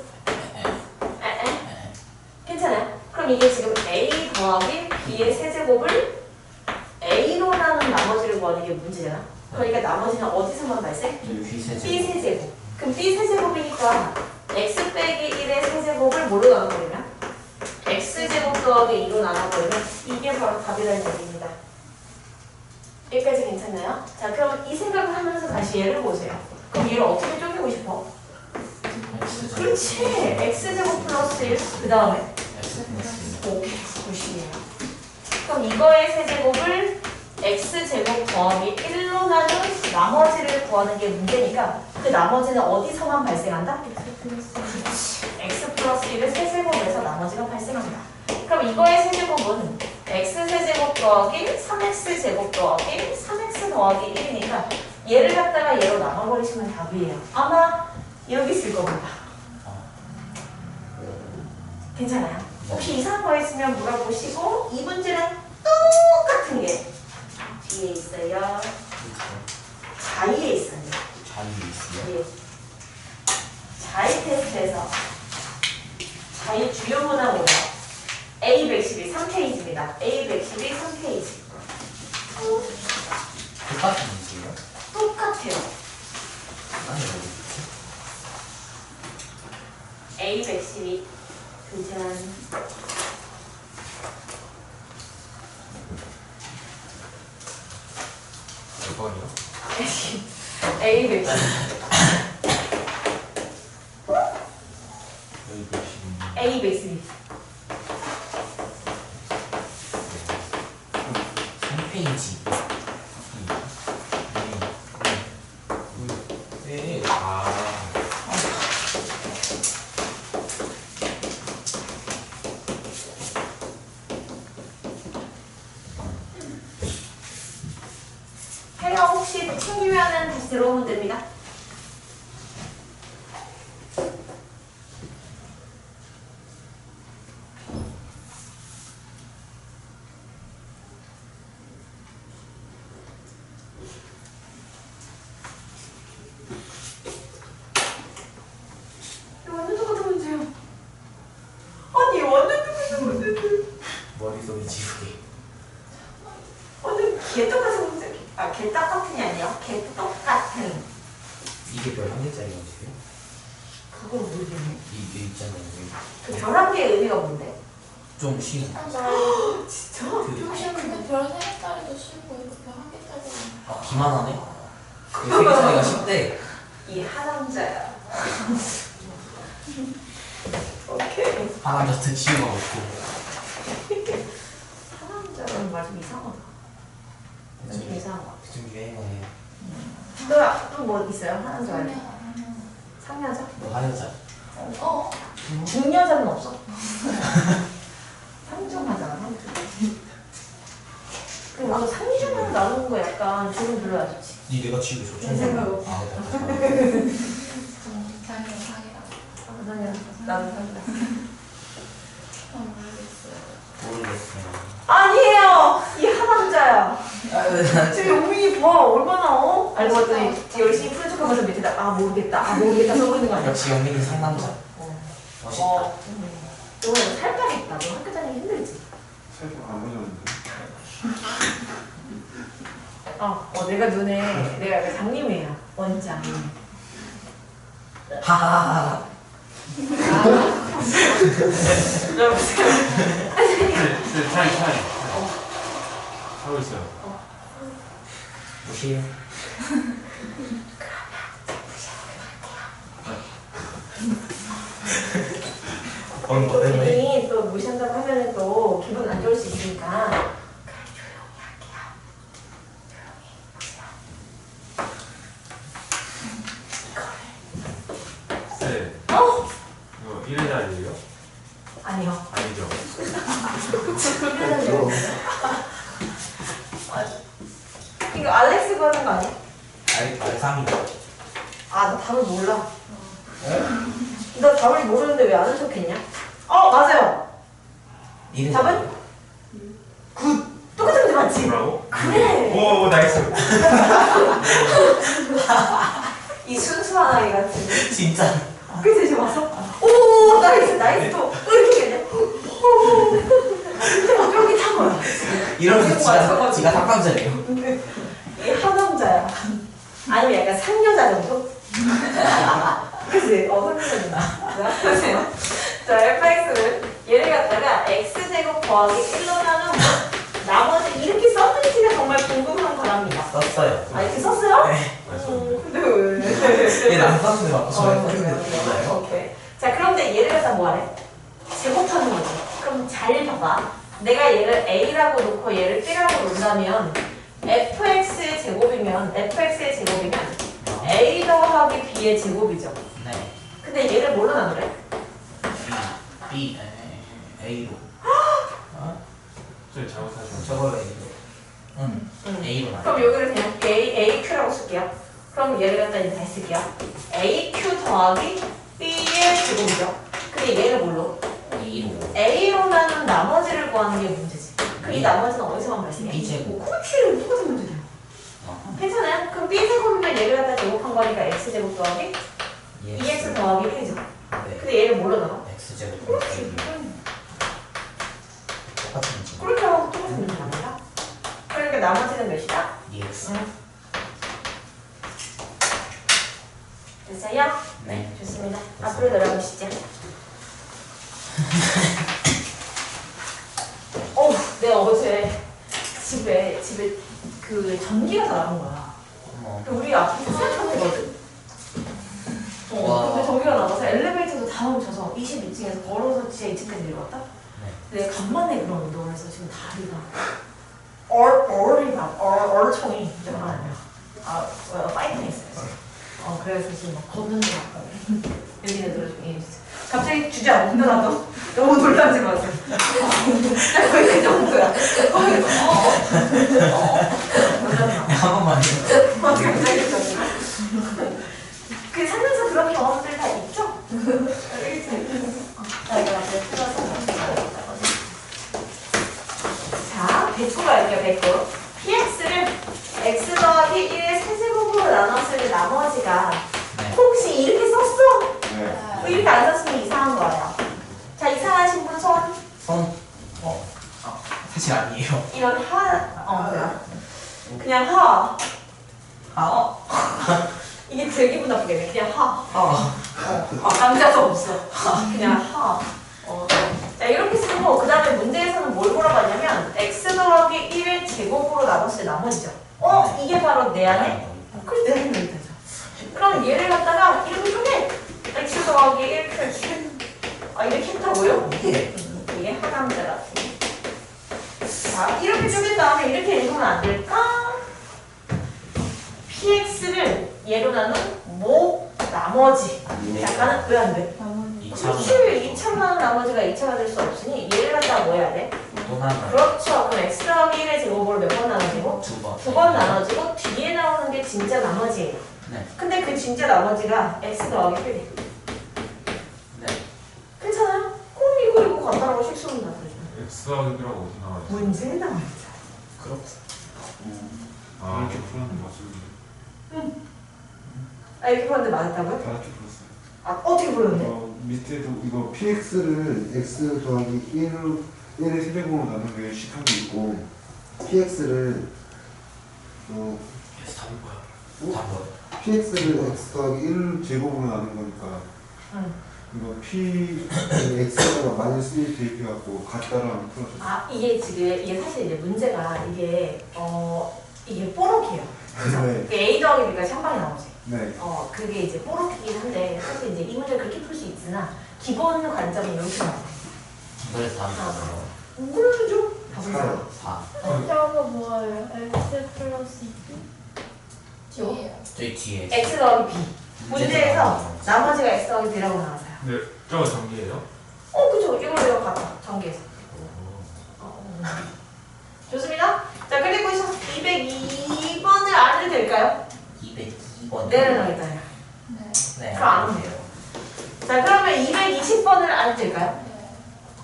괜찮아요? 그럼 이게 지금 A 더하기 B의 세제곱을 A로 나눈 나머지를 구하는 게 문제잖아? 그러니까 나머지는 어디서만 발생? B 세제곱. B 세제곱. 그럼 B 세제곱이니까 X 빼기 1의 세제곱을 뭐로 나눠버리면? X제곱 더하기 2로 나눠버리면 이게 바로 답이라는 얘기입니다. 여기까지 괜찮나요? 자 그럼 이 생각을 하면서 다시 얘를 보세요. 그럼 얘를 어떻게 쪼개고 싶어? X제곱. 그렇지! X제곱 플러스 1, 그 다음에 X 플러스 오케이, 90이에요. 그럼 이거의 세제곱을 X제곱 더하기 1로 나눈 나머지를 구하는 게 문제니까 그 나머지는 어디서만 발생한다? X 플러스 1의 세제곱에서 나머지가 발생한다. 그럼 이거의 세제곱은 X 세제곱 더하기 3X제곱 더하기 3X 더하기 1이니까 얘를 갖다가 얘로 나눠버리시면 답이에요. 아마 여기 있을 겁니다. 괜찮아요? 혹시 이상한 거 있으면 물어보시고 이 문제는 똑같은 게 뒤에 있어요. 자의에 있어요. 자유 있어요. 예. 자의 테스트에서 자의 주요 문항 뭐야? A112 3페이지입니다. A112 3페이지. 똑같은 문제예요? 똑같아요. 아니 어디 A112 도전. 번이요? A 베이스. 여기 보시면 A 베이스. 3페이지. 네. 아. 해요. 혹시 챙기면은 다시 들어오면 됩니다. 이거 완전 똑같은 문제야. 아니 완전 똑같은 문제인데. 머릿속에 지우개. 완전 개똑같은 문제. 아 개똑같은이 아니야. 개똑같은. 이게 별 한 개짜리가 어디세요? 그걸 모르겠네. 이게 있잖아요. 그 별 한 개의 의미가 뭔데? 좀 쉬운. 진짜? 근데 별 3개짜리도 쉬고 이거 별 1개짜리. 아, 기만하네? 그 3개짜리가 쉽대. 이 하남자야. 오케이. 하나부터 지우가 없고. 하남자라는 말 좀 이상하다. 좀 이상한 것 같아. 좀 유행어예요. 또뭐 있어요? 하남자 말고. 상여자? 뭐 하여자. 어? 중여자는 없어? 상중하잖아, 상중. 그리고 나도 상중으로 나누는 거 약간 주름 불러야 좋지. 니 내가 지우개 줬잖아. 내 생각 없어. 아, 자기는 사기라고. 나도 상중. 모르겠어요. 모르겠어요. 아니에요! 이 하남자야. 아, 왜 나 지금 용민이 봐. 얼마나 알고 봤더니 열심히 푸는 척하면서 밑에다 아 모르겠다 써고 있는 거 아니야? 역시 영민이 상남자. 멋있다. 너 살짝 있다. 너 학교 다니기 힘들지? 살짝 안 보셨는데. 내가 눈에 내가 약간 장님이야. 원장. 하하하하. 여보세요? 네, 차이. 하고 있어요. 무시해. 괜히 또 무시한다고 하면은 또 기분 안 좋을 수 있으니까 조용히 할게요. 네. 어? 이거 1의 자리예요? 아니요. 아니죠. 이거 알렉스 거는 거 아니야? 알3이다. 나 답을 몰라. 너 답을 모르는데 왜 아는 척했냐? 맞아요. 답은? 굿. 똑같은 문제 맞지? 뭐라고? 그래. 오, 나이스. 이 순수한 아이 같은. 진짜. 그치 지금 왔어? 오 나이스 또 이렇게 했네. 오 진짜 막 쫄깃한 거야. 이러면 지가 상남자예요. 이 하남자야. 아니면 약간 상여자 정도? 그치? 상여자다. 보세요. 자 fx는 얘를 갖다가 x제곱 더하기 1로 나누면 나머지 이렇게 썼는지가 정말 궁금한 바랍니다. 썼어요. 이렇게 썼어요? 네. 근데 왜? 얘안 썼는데 막 저희 썼는데 몰라요? 오케이. 자, 그런데 얘를 갖다 뭐 하래? 제곱하는 거지. 그럼 잘 봐봐. 내가 얘를 a라고 놓고 얘를 b라고 놓는다면 fx의 제곱이면 a 더하기 b의 제곱이죠. 네. 근데 얘를 뭘로 나누래? B, A로. 저 잘못하셨어요. 저걸로 A로. 응. A로 나요. 그럼 여기를 그냥 AQ라고 쓸게요. 그럼 얘를 갖다 이제 다시 쓸게요. AQ 더하기 B의 제곱이죠. 근데 얘를 뭘로? A로. A로 나눈 나머지를 구하는 게 문제지. 그럼 이 나머지는 어디서만 발생해? B 제곱. 그렇지, 똑같은 문제잖아. 괜찮아요? 그럼 B 제곱이면 얘를 갖다 제곱한 거니까 X 제곱 더하기 EX 더하기 1이죠. 네. 근데 얘를 뭘로 나눠? X 제곱. 그렇지. 똑같은 지. 그렇게 하고 똑같은 문제 나옵니다. 그러니까 나머지는 몇이다? EX. 됐어요? 네. 좋습니다. 앞으로 내려가시죠. 내가 어제 집에 집에 그 전기가 다 나온 거야. 어머. 근데 우리 앞에서 셀카트거든. 와. 근데 전기가 나가서 엘리베이터도 다 멈춰서 22층에서 걸어서 지하 2층까지 내려왔다. 근데 간만에 그런 운동을 해서 지금 다리가 얼총이 장난 아니야. 파이팅 했어요. 그래서 지금 막 걷는 거 같고 여기 애들을 좀 이해해주세요. 갑자기 주제 안 옮겨놔도 너무 놀라지 마세요. 거의 그 정도야. 거의 놀라지 마. 한 번만 해요. 어떻게 갑자기 정도? 그 살면서 그런 경험들 다 있죠? 자, 이거 앞에 풀어서 자, 배꾸로 할게요, 배꾸. px를 x 더하기 1의 세제곱으로 나눴을 때 나머지가 네. 혹시 이렇게 썼어? 네. 이렇게 안 썼으면 이상한 거예요. 자, 이상하신 분 손. 손. 사실 아니에요. 이런 그래요. 그냥 하. 이게 제일 기분 나쁘겠네. 그냥 하. 남자도 없어. 그냥 하. 자, 이렇게 쓰고, 그 다음에 문제에서는 뭘 물어봤냐면, x 더하기 1의 제곱으로 나눴을 때 나머지죠. 이게 바로 내 안에? 그래, 내 안에 있다죠. 그럼 얘를 갖다가 이렇게 쪼개. x 더하기 1 펼치. 이렇게 했다고요? 이게 하남자 같은. 자, 이렇게 쪼갠 다음에 이렇게 읽으면 안 될까? px를 얘로 나눈 나머지. 약간은 왜 안 돼? 나머지 2차로 나눈 나머지가 2차가 될 수 없으니 얘를 갖다가 뭐 해야 돼? 또 나눠. 그렇죠. 그럼 x 더하기 1의 제곱으로 몇 번 나눠지고? 두 번. 2번 나눠지고 뒤에 나오는 게 진짜 나머지예요. 네. 근데 그 진짜 나머지가 x 더하기 1이에요. 네. 괜찮아요? 그럼 이거 간단하고 실수는 다 되죠. X하기라고 어디 나와 있어? 문제에 나와있죠. 그렇죠. 이렇게 풀었는데 맞습니다. 이렇게 풀었는데 맞았다고요? 다 이렇게 풀었어요. 어떻게 풀었는데? 밑에도 이거 px를 x 더하기 1의 세제곱으로 나눈 게 식한 게 있고 px를 그래서 답이 뭐야? 답 뭐야? px를 x 더하기 1 제곱으로 나눈 거니까 이거 p x에다가 마이너스 1 대입해갖고 같다라는 풀어줬어요. 이게 사실 이제 문제가 이게 뽀록해요. 네. A 더하기 B가 한 방에 나오지. 네. 그게 이제 뽀록이긴 한데 사실 이제 이 문제를 그렇게 풀 수 있으나 기본 관점은 이렇게 나와요. 그래서 답이 뭐야? 그러죠. 답은 4. 저거 뭐예요? x 플러스 2? 뒤에요. 저희 뒤에. X 더하기 B. 문제에서 나머지가 X 더하기 B라고 나와서요. 네, 저거 전기예요? 그죠. 이걸 내가 봤다. 전개해서. 좋습니다. 자, 그리고 202번을 안 해도 될까요? 202번. 내려놔야겠다. 네. 네. 그럼 안 하면 돼요. 자, 그러면 220번을 안 해도 될까요?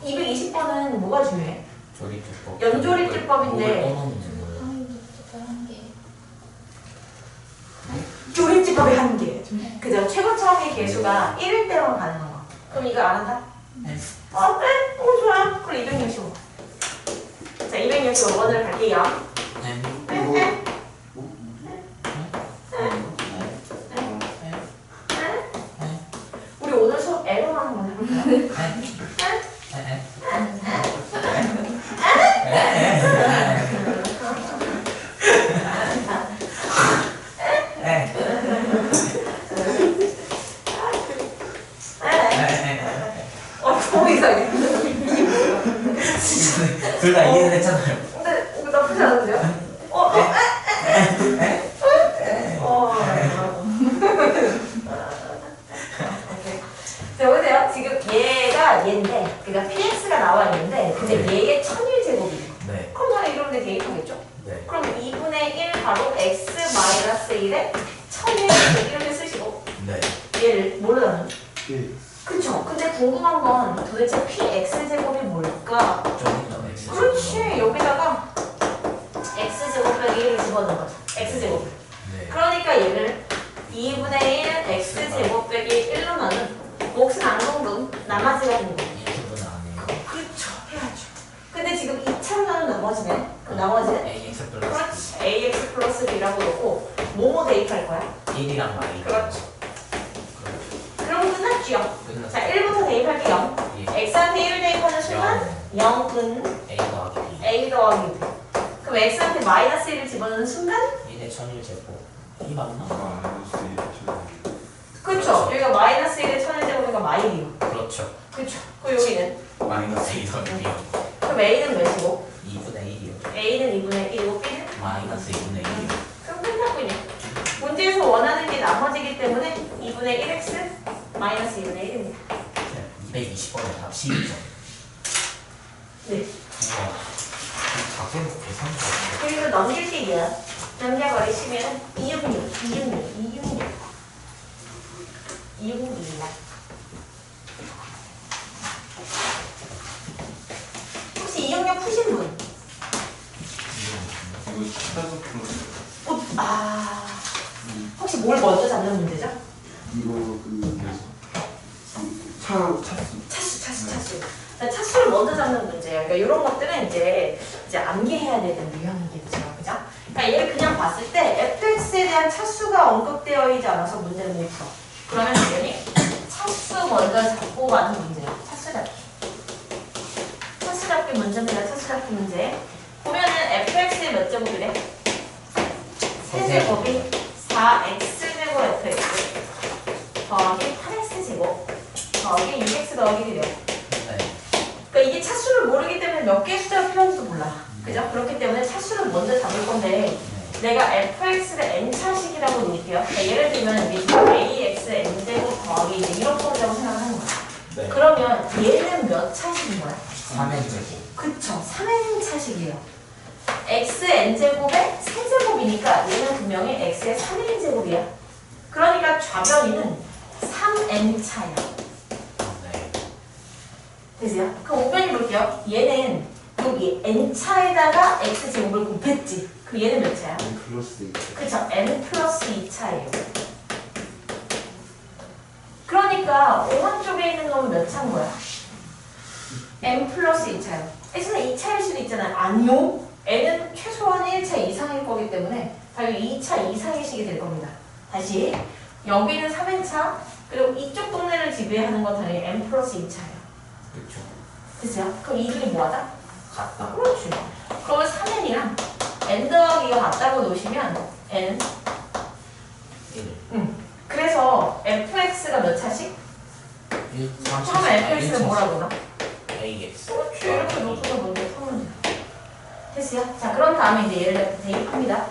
네. 220번은 뭐가 중요해? 조립주법. 연조립주법인데. 뭐를 떠놓는지 몰라요. 한국부터 한 개. 조립집합의 한계. 그죠? 최고 차원의 개수가 1일 때만 가능한 거. 그럼 이거 안 한다? 네. 그래? 좋아요. 그럼 265. 자, 265번을 갈게요. 네. 이거 우리 오늘 수업 에러만 한번 해볼까요? 너무 이상해. 둘 다 이해는 했잖아요. 근데 이거 나쁘지 않은데요? 자, 보세요. 지금 얘가 얘인데, 그러니까 px가 나와 있는데, 근데 얘의 천일 제곱이에요. 네. 그럼 저는 이런 데 대입하겠죠? 네. 그럼 2분의 1 바로 x 마이너스 1에 천일 이렇게 쓰시고, 네. 얘를 뭘로 나누죠? p 그쵸? 근데 궁금한 건 도대체 px 제곱이 뭘까? 조금 더 X. 그렇지. 여기다가 x 제곱 빼기 1을 집어넣은 거죠. x 제곱. 네. 그러니까 얘를 2분의 1 x 제곱 빼기 1로 나눈 몫은 앙동동 나머지가 되는 거예요. 이렇게는 안 해요. 그렇죠. 해야죠. 근데 지금 2차로 나눈 나머지네. 그럼 나머지는? AX 플러스 그렇지. ax 플러스 b라고 그러고 뭐뭐 대입할 거야? 1이랑 마이. 그렇죠. 그럼 끝났죠. 끝났어요. 자, 1부터 대입할게 0. 예. x한테 1을 대입하는 순간 0은 A 더하기 B. a 더하기 b. 그럼 x한테 마이너스 1을 집어넣는 순간 1의 천일 제곱. 이 맞나? 마이너스 1 그쵸? 여기가 마이너스 1의 천일제곱이니까 마일이요. 그렇죠. 그쵸? 그럼 여기는 마이너스 2 더하기 1이요. 그럼 a는 몇이고 2분의 1이요. a는 2분의 1이고 b는 마이너스 2분의 1이요. 그럼 끝났군요. 문제에서 원하는 게 나머지기 때문에 2분의 1x 마이너스 2분의 1입니다. 220번에 답 12점. 네. 우와. 작은 계산도 없어. 그리고 넘길 길이야. 넘겨버리시면 266이야. 혹시 266 푸신 분? 이거 찾아서 풀었어요. 혹시 뭘 먼저 잡는 문제죠? 이거 차수. 자, 차수를 먼저 잡는 문제예요. 그러니까 이런 것들은 이제 암기해야 되는 유형이겠죠, 그죠? 그러니까 얘를 그냥 봤을 때 fx에 대한 차수가 언급되어 있지 않아서 문제는 못 풀어. 그러면 당연히 차수 먼저 잡고 가는 문제예요. 차수 잡기. 차수 잡기 문제입니다. 차수 잡기 문제. 보면은 fx의 몇 제곱이래? 세제곱이 4x제곱 fx 더하기 8x제곱 더하기 6x 더하기 1이요. 네. 그러니까 이게 차수를 모르기 때문에 몇 개의 숫자가 필요한지도 몰라. 그죠? 그렇기 때문에 차수를 먼저 잡을 건데 내가 fx를 n차식이라고 놓을게요. 그러니까 예를 들면 이게 ax n제곱 더하기 이제 이런 форм이라고 생각하는 거야. 네. 그러면 얘는 몇 차식인 거야? 3의 제곱. 그쵸. 3n 차식이에요. x n제곱의 세제곱이니까 얘는 분명히 x의 3n 제곱이야. 그러니까 좌변이는 3n 차야. 네. 되세요? 그럼 우변이 볼게요. 얘는 여기 n차에다가 x제곱을 곱했지. 그럼 얘는 몇 차야? 플러스 2. 그쵸. n 플러스 2차예요. 그러니까 오른쪽에 있는 건 몇 차인 거야? n 플러스 2차요. x는 2차일 수도 있잖아요. 아니요. n은 최소한 1차 이상일 거기 때문에 당연히 2차 이상의 식이 될 겁니다. 다시 여기는 3n차 그리고 이쪽 동네를 지배하는 건 당연히 n 플러스 2차예요. 그렇죠. 됐어요? 그럼 이들이 뭐하다? 같다. 그렇지. 그러면 3n이랑 n 더하기가 같다고 놓으시면 n은 1. 그래서 fx가 몇 차씩? 1, 3, 처음에 fx는 뭐라고 나? AX. 그렇지. 이렇게 놓고서 먼저 풀면 돼. 됐어요? 자, 그런 다음에 이제 얘를 대입합니다.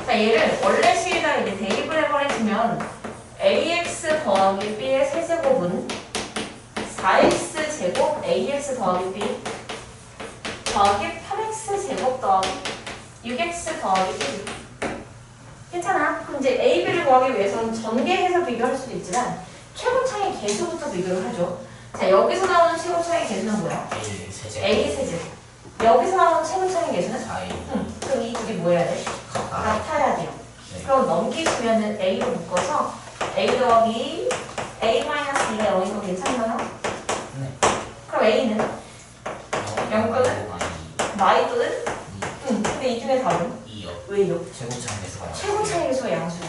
자, 얘를 원래 식에다 이제 대입을 해버리시면 ax 더하기 b의 세제곱은 4x 제곱 ax 더하기 b 더하기 8x 제곱 더하기 6x 더하기 1. 괜찮아? 그럼 이제 a, b를 구하기 위해서는 전개해서 비교할 수도 있지만 최고차의 개수부터 비교를 하죠. 자, 여기서 나오는 최고차의 개수는 뭐야? A 세제곱. a 세제곱. 여기서 나오는 최고차의 개수는? 4A. 그럼 이 둘이 뭐 해야 돼? 같다. 같아야 돼요. 네. 그럼 넘기시면은 a로 묶어서 a 더하기 a 마이너스 2가 0인 거 괜찮나요? 네. 그럼 a는? 0 또는? 마이 또는? 근데 이 중에 답은? 2요. 왜요? 최고차의 개수가 최고차의 개수가 양수야.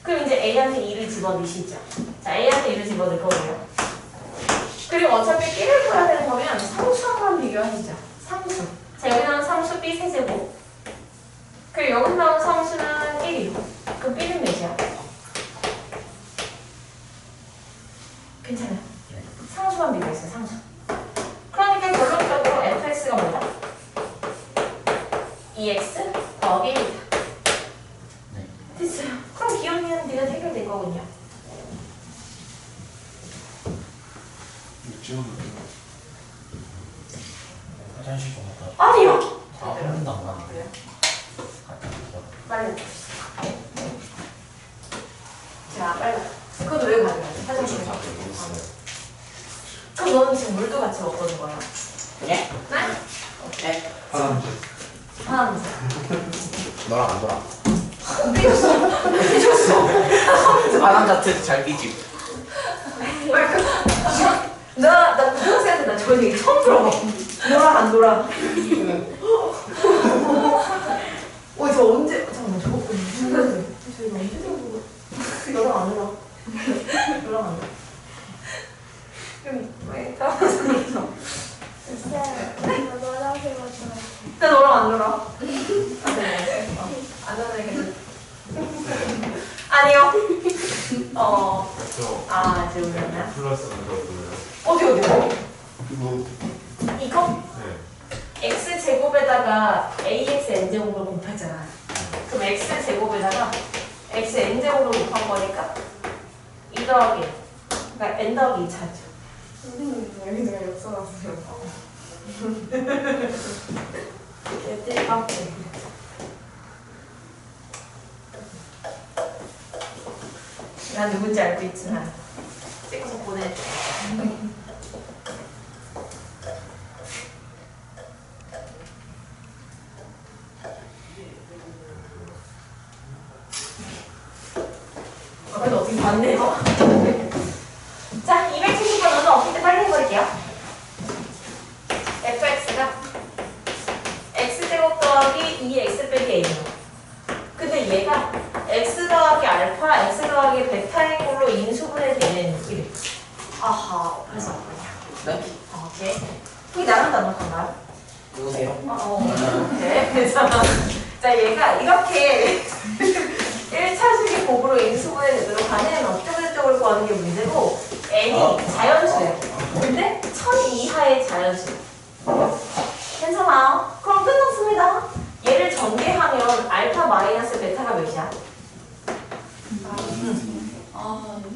그럼 이제 a한테 2를 집어넣으시죠. 자, a한테 2를 집어넣을 거고요. 그리고 어차피 b를 구해야 되는 거면 상수하고만 비교하시죠. 상수. 자, 여기 나온 상수 b 세제곱. 그리고 여기 나온 상수는 1이고. 그럼 b는 몇이야? 괜찮아요. 네. 상수만 비교했어요. 상수. 그러니까 결론적으로 fx가 뭐다? 2x 더하기 1이다. 네. 됐어요. 그럼 기억력은 네가 해결될 거군요. 화장실 좀 갔다. 아니요. 아, 한 번도 안 가네. 그래요? 갔다 왔어. 빨리. 자, 빨리. 그건 왜 가져가지? 화장실. 다 배웠어요. 그럼 너는 지금 물도 같이 먹거든 거야. 예? 네? 네. 파란색. 하나, 너랑 안 놀아. 삐졌어. 삐졌어. 바람 같은 잘 삐지. 나 고등학생한테 나 저런 얘기 처음 들어봐. 놀아 안 놀아. 저 언제 잠깐만 저거 생각해. 저 이거 언제 들어본 거야? 너랑 안 놀아. 너랑 안 놀아. 그럼 왜? 다음 쌤, 이거 너랑 안 울어? 안 울어 괜찮아. 아니요. 그래서 이제 울렸나? 플러스 이거고요. 어디? 이거 이거? 네. x 제곱에다가 ax n 제곱을 곱했잖아. 그럼 x 제곱에다가 x n 제곱을 곱한 거니까 2 더하기 그러니까 n 더하기 2차죠. 선생님 여기다가 역설하세요. 개띠깍지. 난 누군지 알고 있지만 찍어서 보내줘. 그래도 어떻게 봤네요. 자, 270번은 없을 때 빨리 해버릴게요. fx가 x제곱 더하기 2x 빼기 a예요. 근데 얘가 x 더하기 알파, x 더하기 베타의 꼴로 인수분해 되는 이래. 아하, 그래서 네? 오케이. 그게 나랑 단어인가요? 누구세요? 오케이. 그래서 자, 얘가 이렇게 1차식의 곱으로 인수분해 되도록 하는 어쩌고저쩌고 구하는 게 문제고 n이 자연수예요. 근데 1000 이하의 자연수. 괜찮아요? 그럼 끝났습니다. 얘를 전개하면 알파 마이너스 베타가 몇이야?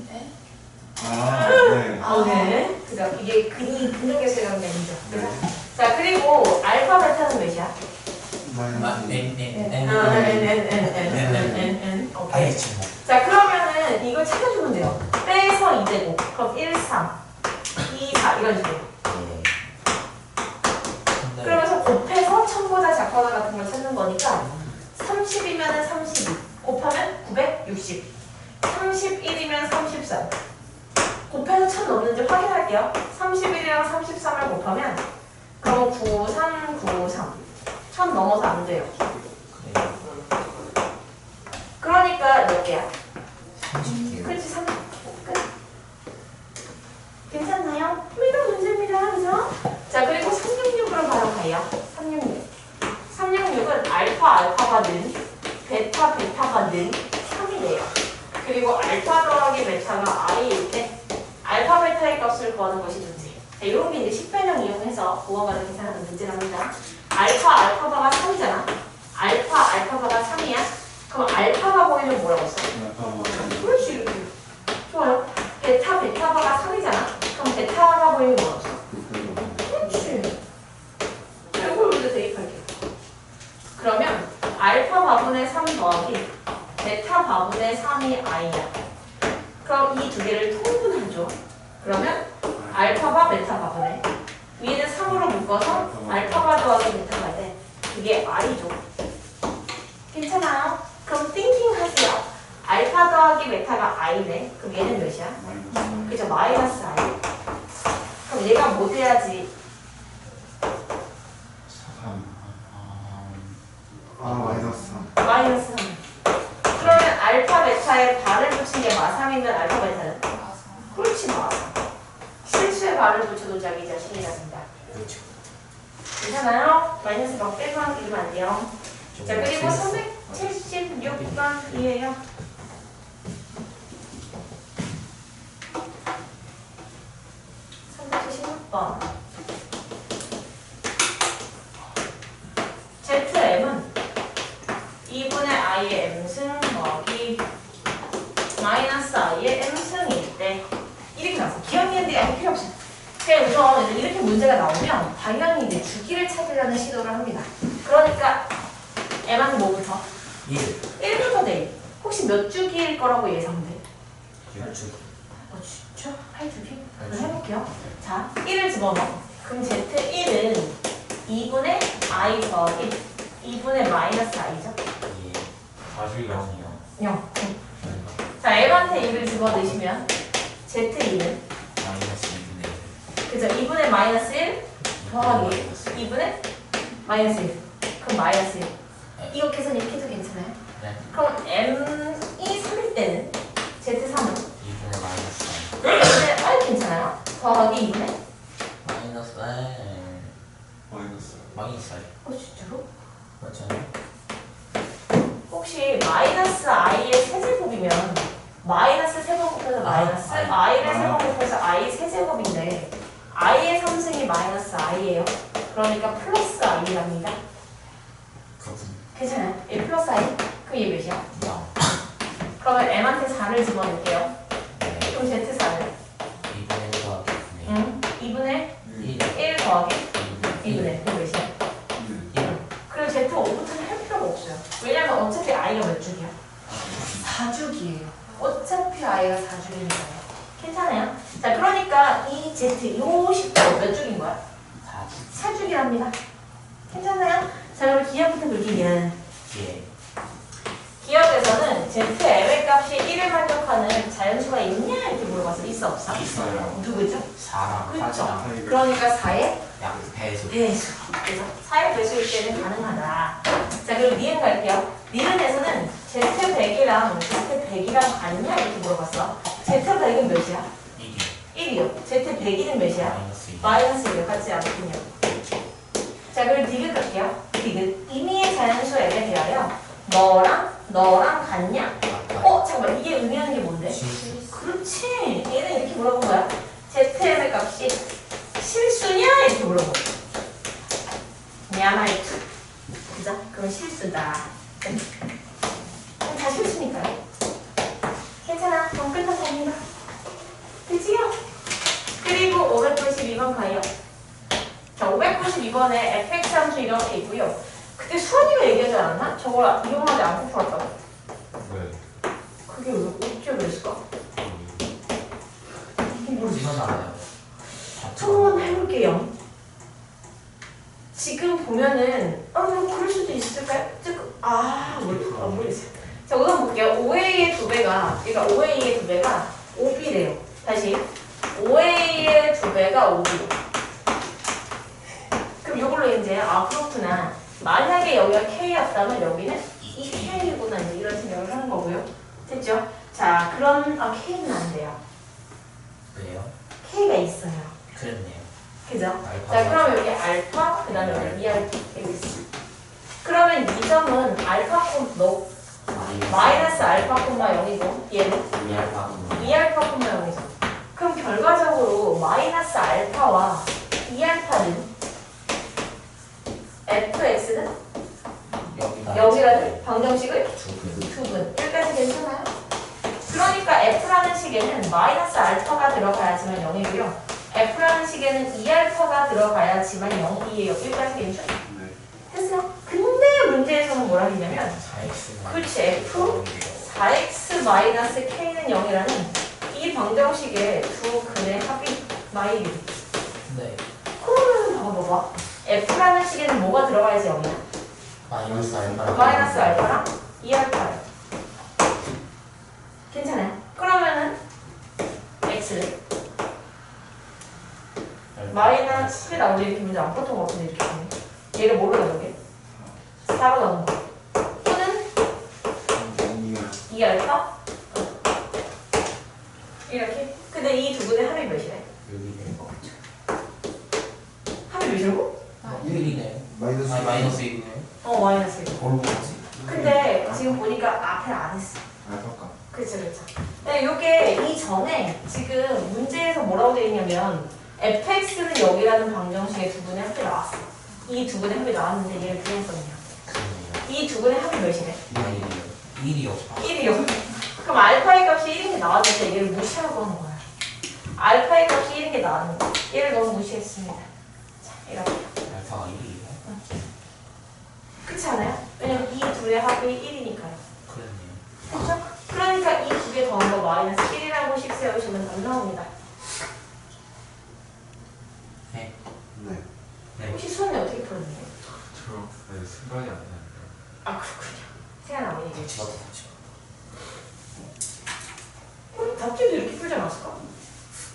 네. 네. 네. 그죠? 이게 근력에서 이런 게 아니죠. 그죠? 네. 자, 그리고 알파 베타는 몇이야? 마이너스 n. 오케이. 아예 지금 자, 그러면은 이걸 찾아주면 돼요. 빼서 2제곱. 그럼 1, 3, 2, 4 이런 식으로. 네. 그러면서 곱해서 1000보다 작거나 같은 걸 찾는 거니까 30이면 32 곱하면 960 31이면 33 곱해서 1000 넘는지 확인할게요. 31이랑 33을 곱하면 그럼 9393 1000 넘어서 안 돼요. 그래요. 그러니까 몇 개야? 30개요. 그렇지 3 끝. 괜찮나요? 이런 문제입니다. 그죠? 자, 그리고 366으로 바로 가요. 366. 366은 알파가 는 베타가 는 3이래요. 그리고 알파 더하기 베타가 i일 때 알파 베타의 값을 구하는 것이 문제. 자, 이런 게 이제 식변형 이용해서 구워가는 계산하는 문제랍니다. 알파바가 3이잖아. 알파바가 3이야. 그럼 알파가 보이면 뭐라고 써? 그렇지, 이렇게. 좋아요. 베타바가 3이잖아. 그럼 베타가 보이면 뭐라고 써? 그렇지. 이걸 먼저 대입할게요. 그러면 알파 바분의 3 더하기 베타 바분의 3이 i야. 그럼 이 두 개를 통분하죠. 그러면 알파바 베타 바분의 위에는 3으로 묶어서 알파바 더하기 베타가 돼. 그게 i죠. 괜찮아요? 그럼 띵킹 하세요. 알파 더하기 베타가 i네. 그럼 얘는 몇이야? 그죠? 마이너스 i. 그럼 얘가 뭐 돼야지? 마이너스 3. 마이너스 3. 그러면 알파 베타에 발을 붙인 게 마3이면 알파 베타는? 그렇지, 마3. 실수에 발을 붙여도 자기 자신이랍니다. 그렇죠. 괜찮아요? 마이너스 막 빼면 이러면 안 돼요. 자, 그리고 376번이에요. ZM은 2분의 i의 m승 더하기 마이너스 i의 m승일 때 이렇게 나왔어. 기억니은데 할 필요 없어요. 그냥 우선 이제 이렇게 문제가 나오면 당연히 이제 주기를 찾으려는 시도를 합니다. 그러니까 m한테 뭐부터? 1. 1부터 돼. 혹시 몇 주기일 거라고 예상돼? 12. 진짜? 8주기? 그럼 해볼게요. 자, 1을 집어넣어. 그럼 Z1은 2분의 i 더하기 2분의 마이너스 i죠? 예. 4주기가 아니에요. 0. 자, m한테 1을 집어넣으시면 Z2는 마이너스 2분의 그죠? 2분의 마이너스 1 더하기 2분의 마이너스 1. 그럼 마이너스 1. 이거 계산 이렇게 해도 괜찮아요? 네. 그럼 m이 3일 때는 Z3은 2분의 마이너스 2분의 i 괜찮아요? 더하기 2분의 마이너스 마이너스. 마이너스 진짜로? 맞잖아요. 혹시 마이너스 i의 세제곱이면 마이너스 세번 곱해서 마이너스 i를 세번 곱해서 i 세제곱인데 i의 3승이 마이너스 i예요. 그러니까 플러스 i랍니다. 그렇군요. 괜찮아요? 얘 플러스 i? 그럼 얘 몇이야? 0. 그러면 m한테 4를 집어넣을게요. 네. 그럼 z 4를 2분의 1 더하기 9네요. 응? 2분의 1. 1 더하기 2분의 2분의 그럼 몇이야? 1. 그리고 z 5부터는 할 필요가 없어요. 왜냐면 어차피 i가 몇 줄이야? 4줄이에요. 어차피 i가 4줄이니까요. 괜찮아요? 자, 그러니까 이 z 요 10조 몇 줄인 거야? 4주. 4줄이랍니다. 괜찮아요? 자, 그럼 기억부터 볼게요. 예. 기억에서는 zm의 값이 1을 만족하는 자연수가 있냐 이렇게 물어봤어. 있어 없어? 있어요. 누구죠? 4랑 그쵸? 4랑 그러니까 4의 양 배수. 배수. 그래서 4의 배수일 때는 가능하다. 자, 그리고 니은 갈게요. 니은에서는 z100이랑 z100이랑 같냐 이렇게 물어봤어. z100은 몇이야? 1이요. 1이요. z100이는 몇이야? 마이너스 2. 마이너스 1이요. 같지 않군요. 자, 그리고 디귿 갈게요. 디귿. 임의의 자연수 L에 대하여 너랑 같냐? 잠깐만. 이게 의미하는 게 뭔데? 그렇지. 얘는 이렇게 물어본 거야. ZM의 값이 실수냐? 이렇게 물어본 거야. 냐말투. 그죠? 그건 실수다. 그럼 다 실수니까요. 괜찮아. 그럼 끝났답니다. 되지요? 그리고 592번 가요. 자, 592번에 fx 함수 이렇게 있고요. 그때 수환이가 얘기하지 않았나? 저걸 이용하지 않고 풀었다고. 네. 그게 왜 어째 그랬을까? 이건 알아요. 한번 해볼게요. 지금 보면은 뭐 그럴 수도 있을까요? 모르겠어요. 자, 우선 볼게요. 5a의 2배가 그러니까 5a의 2배가 5b래요. 다시 5a의 2배가 5b. 그럼 이걸로 이제 그렇구나. 만약에 여기가 k였다면 여기는 2k구나 이제 이런 생각을 하는 거고요. 됐죠? 자, 그럼 k는 안 돼요. 왜요? k가 있어요. 그랬네요. 그죠? 알파. 자, 그럼 여기 알파, 그 다음에 여기 이알파 여기 있어. 그러면 이 점은 알파 마이너스 알파 콤마 0이고 얘는 2알파 콤마 0이죠. 그럼 결과적으로 마이너스 알파와 2알파는 fx는 0이라는 방정식을 2분. 여기까지 괜찮아요? 그러니까 f라는 식에는 마이너스 알파가 들어가야지만 0이고요. f라는 식에는 2알파가 들어가야지만 0이에요. 여기까지 괜찮아요? 네. 됐어요? 근데 문제에서는 뭐라 했냐면 4x. 그렇지, f 4x 마이너스 k는 0이라는 이 방정식의 두 근의 합이 마이유. 네. 그러면 봐봐. f라는 식에는 뭐가 들어가야지 0이야? 마이너스 알파랑. 마이너스 알파랑 2알파요. 괜찮아요? 그러면은 x는 마이너스 크다. 우리 이렇게 문제 안 풀었던 것 같은데 이렇게 하면 얘를 뭘로 나누게? 4로 나눈 거. 또는 2알파? 이렇게. 근데 이 두 분의 합이 몇이래? 여기 되는 거 같죠? 합이 몇이라고? 1이네. 마이너스 마이너스 1이네. 마이너스 1. 뭘 보지? 근데 지금 보니까 앞에 안 했어. 알파가. 그쵸. 근데 요게 이전에 지금 문제에서 뭐라고 되어 있냐면 fx는 여기라는 방정식의 두 분의 합이 나왔어. 이 두 분의 합이 나왔는데 얘를 그냥 썼냐. 그러네요. 이 두 분의 합이 몇이래? 1이요. 1이요. 그럼 알파의 값이 1인 게 나왔는데 얘를 무시하고 하는 거야. 알파의 값이 1인 게 나왔는데 얘를 너무 무시했습니다. 자, 이렇게. 알파가 1이에요? 그렇지 않아요? 왜냐면 이 둘의 합이 1이니까요. 그랬네요. 그렇죠? 그러니까 이 두 개 더한 거 마이너스 1이라고 식 세우시면 답 나옵니다. 네. 네. 네. 혹시 수업이 어떻게 풀었는데? 저 생각이 안 나는데. 그렇군요. 생각나면 얘기해 주시죠. 저도 같이. 답지도 이렇게 풀지 않았을까?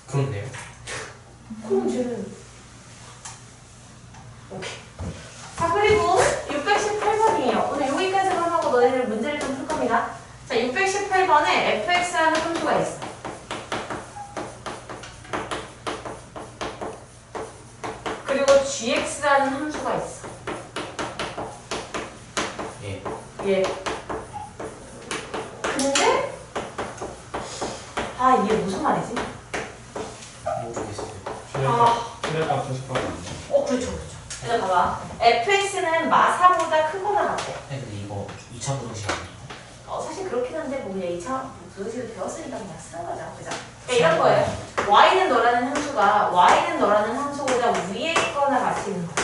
그렇네요. 그럼 쟤는 오케이. 자, 그리고 618번이에요. 오늘 여기까지만 하고 너네들 문제를 좀 풀 겁니다. 자, 618번에 fx라는 함수가 있어. 그리고 gx라는 함수가 있어. 예. 근데 이게 무슨 말이지? 모르겠어요. 최대값 최소값 아니야? 그렇죠. 그래서 봐봐. fx는 마사보다 크거나 같아. 근데 이거 2차 부등식 아니에요? 사실 그렇긴 한데 뭐 그냥 2차 부등식을 배웠으니까 그냥 쓰는 거죠. 그죠? 그러니까 이런 거예요. y는 너라는 함수보다 위에 있거나 같이 있는 거.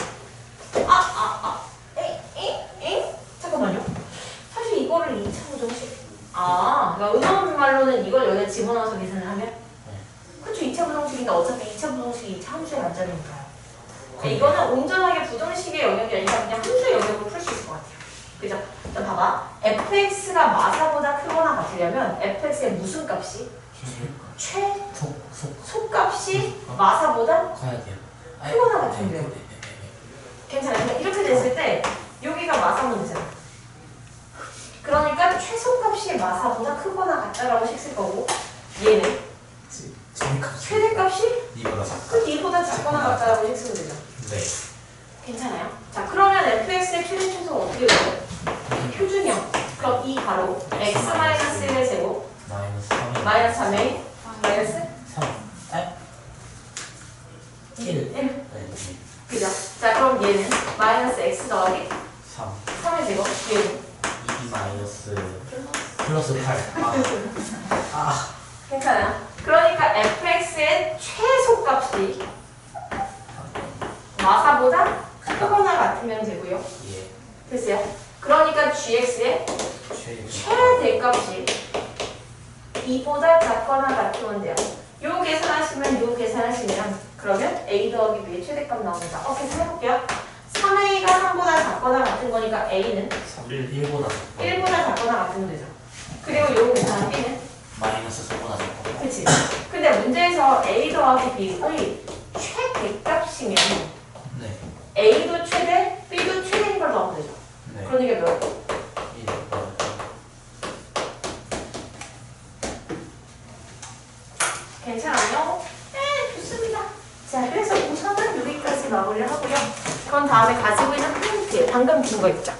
잠깐만요. 사실 이거를 2차 부등식. 그러니까 의도한 말로는 이걸 여기다 집어넣어서 계산을 하면? 그쵸, 2차 부등식인데 어차피 2차 부등식이 2차 함수의 반전이니까요. 이거는 온전하게 부등식의 영역이 아니라 그냥 함수의 영역으로 풀 수 있을 것 같아요. 그죠? 자, 봐봐. fx가 마사보다 크거나 같으려면 fx의 무슨 값이? 속값이 마사보다 커야 돼요. 크거나 같으면 돼요. 괜찮아요. 그러니까 이렇게 됐을 때 여기가 마사면 되잖아. 그러니까 최소값이 마사보다 크거나 같다라고 식쓸 거고 얘는 최대값이 이보다 작다. 그 2보다 작거나 같다라고 식쓰면 되죠. 네. 괜찮아요? 자, 그러면 fx의 최대 최소가 어떻게 돼요? 표준형. 그럼 이 가로 x-1의 제곱 마이너스 3에 마이너스 3의 마이너스 3 1 1. 그죠? 자, 그럼 얘는 마이너스 x 더하기 3 3의 제곱 얘는 2 마이너스 플러스 8 괜찮아요? 그러니까 fx의 최소값이 마사보다 크거나 같으면 되고요. 예. 됐어요? 그러니까 gx의 최대값이 2보다 작거나 같으면 돼요. 요 계산하시면 요 계산하시면 그러면 a 더하기 b의 최대값 나옵니다. 계산해볼게요. 3a가 3보다 작거나 같은 거니까 a는 1보다 1보다 작거나 같으면 되죠. 그리고 요 계산한 b는 마이너스 4보다 작고. 그치? 근데 문제에서 a 더하기 b의 최대값이면 네. a도 최대, b도 최대인 걸 넣으면 되죠. 네. 그러니까 몇? 1 괜찮아요? 네, 좋습니다. 자, 그래서 우선은 여기까지 마무리를 하고요. 그건 다음에 가지고 있는 포인트, 방금 준 거 있죠?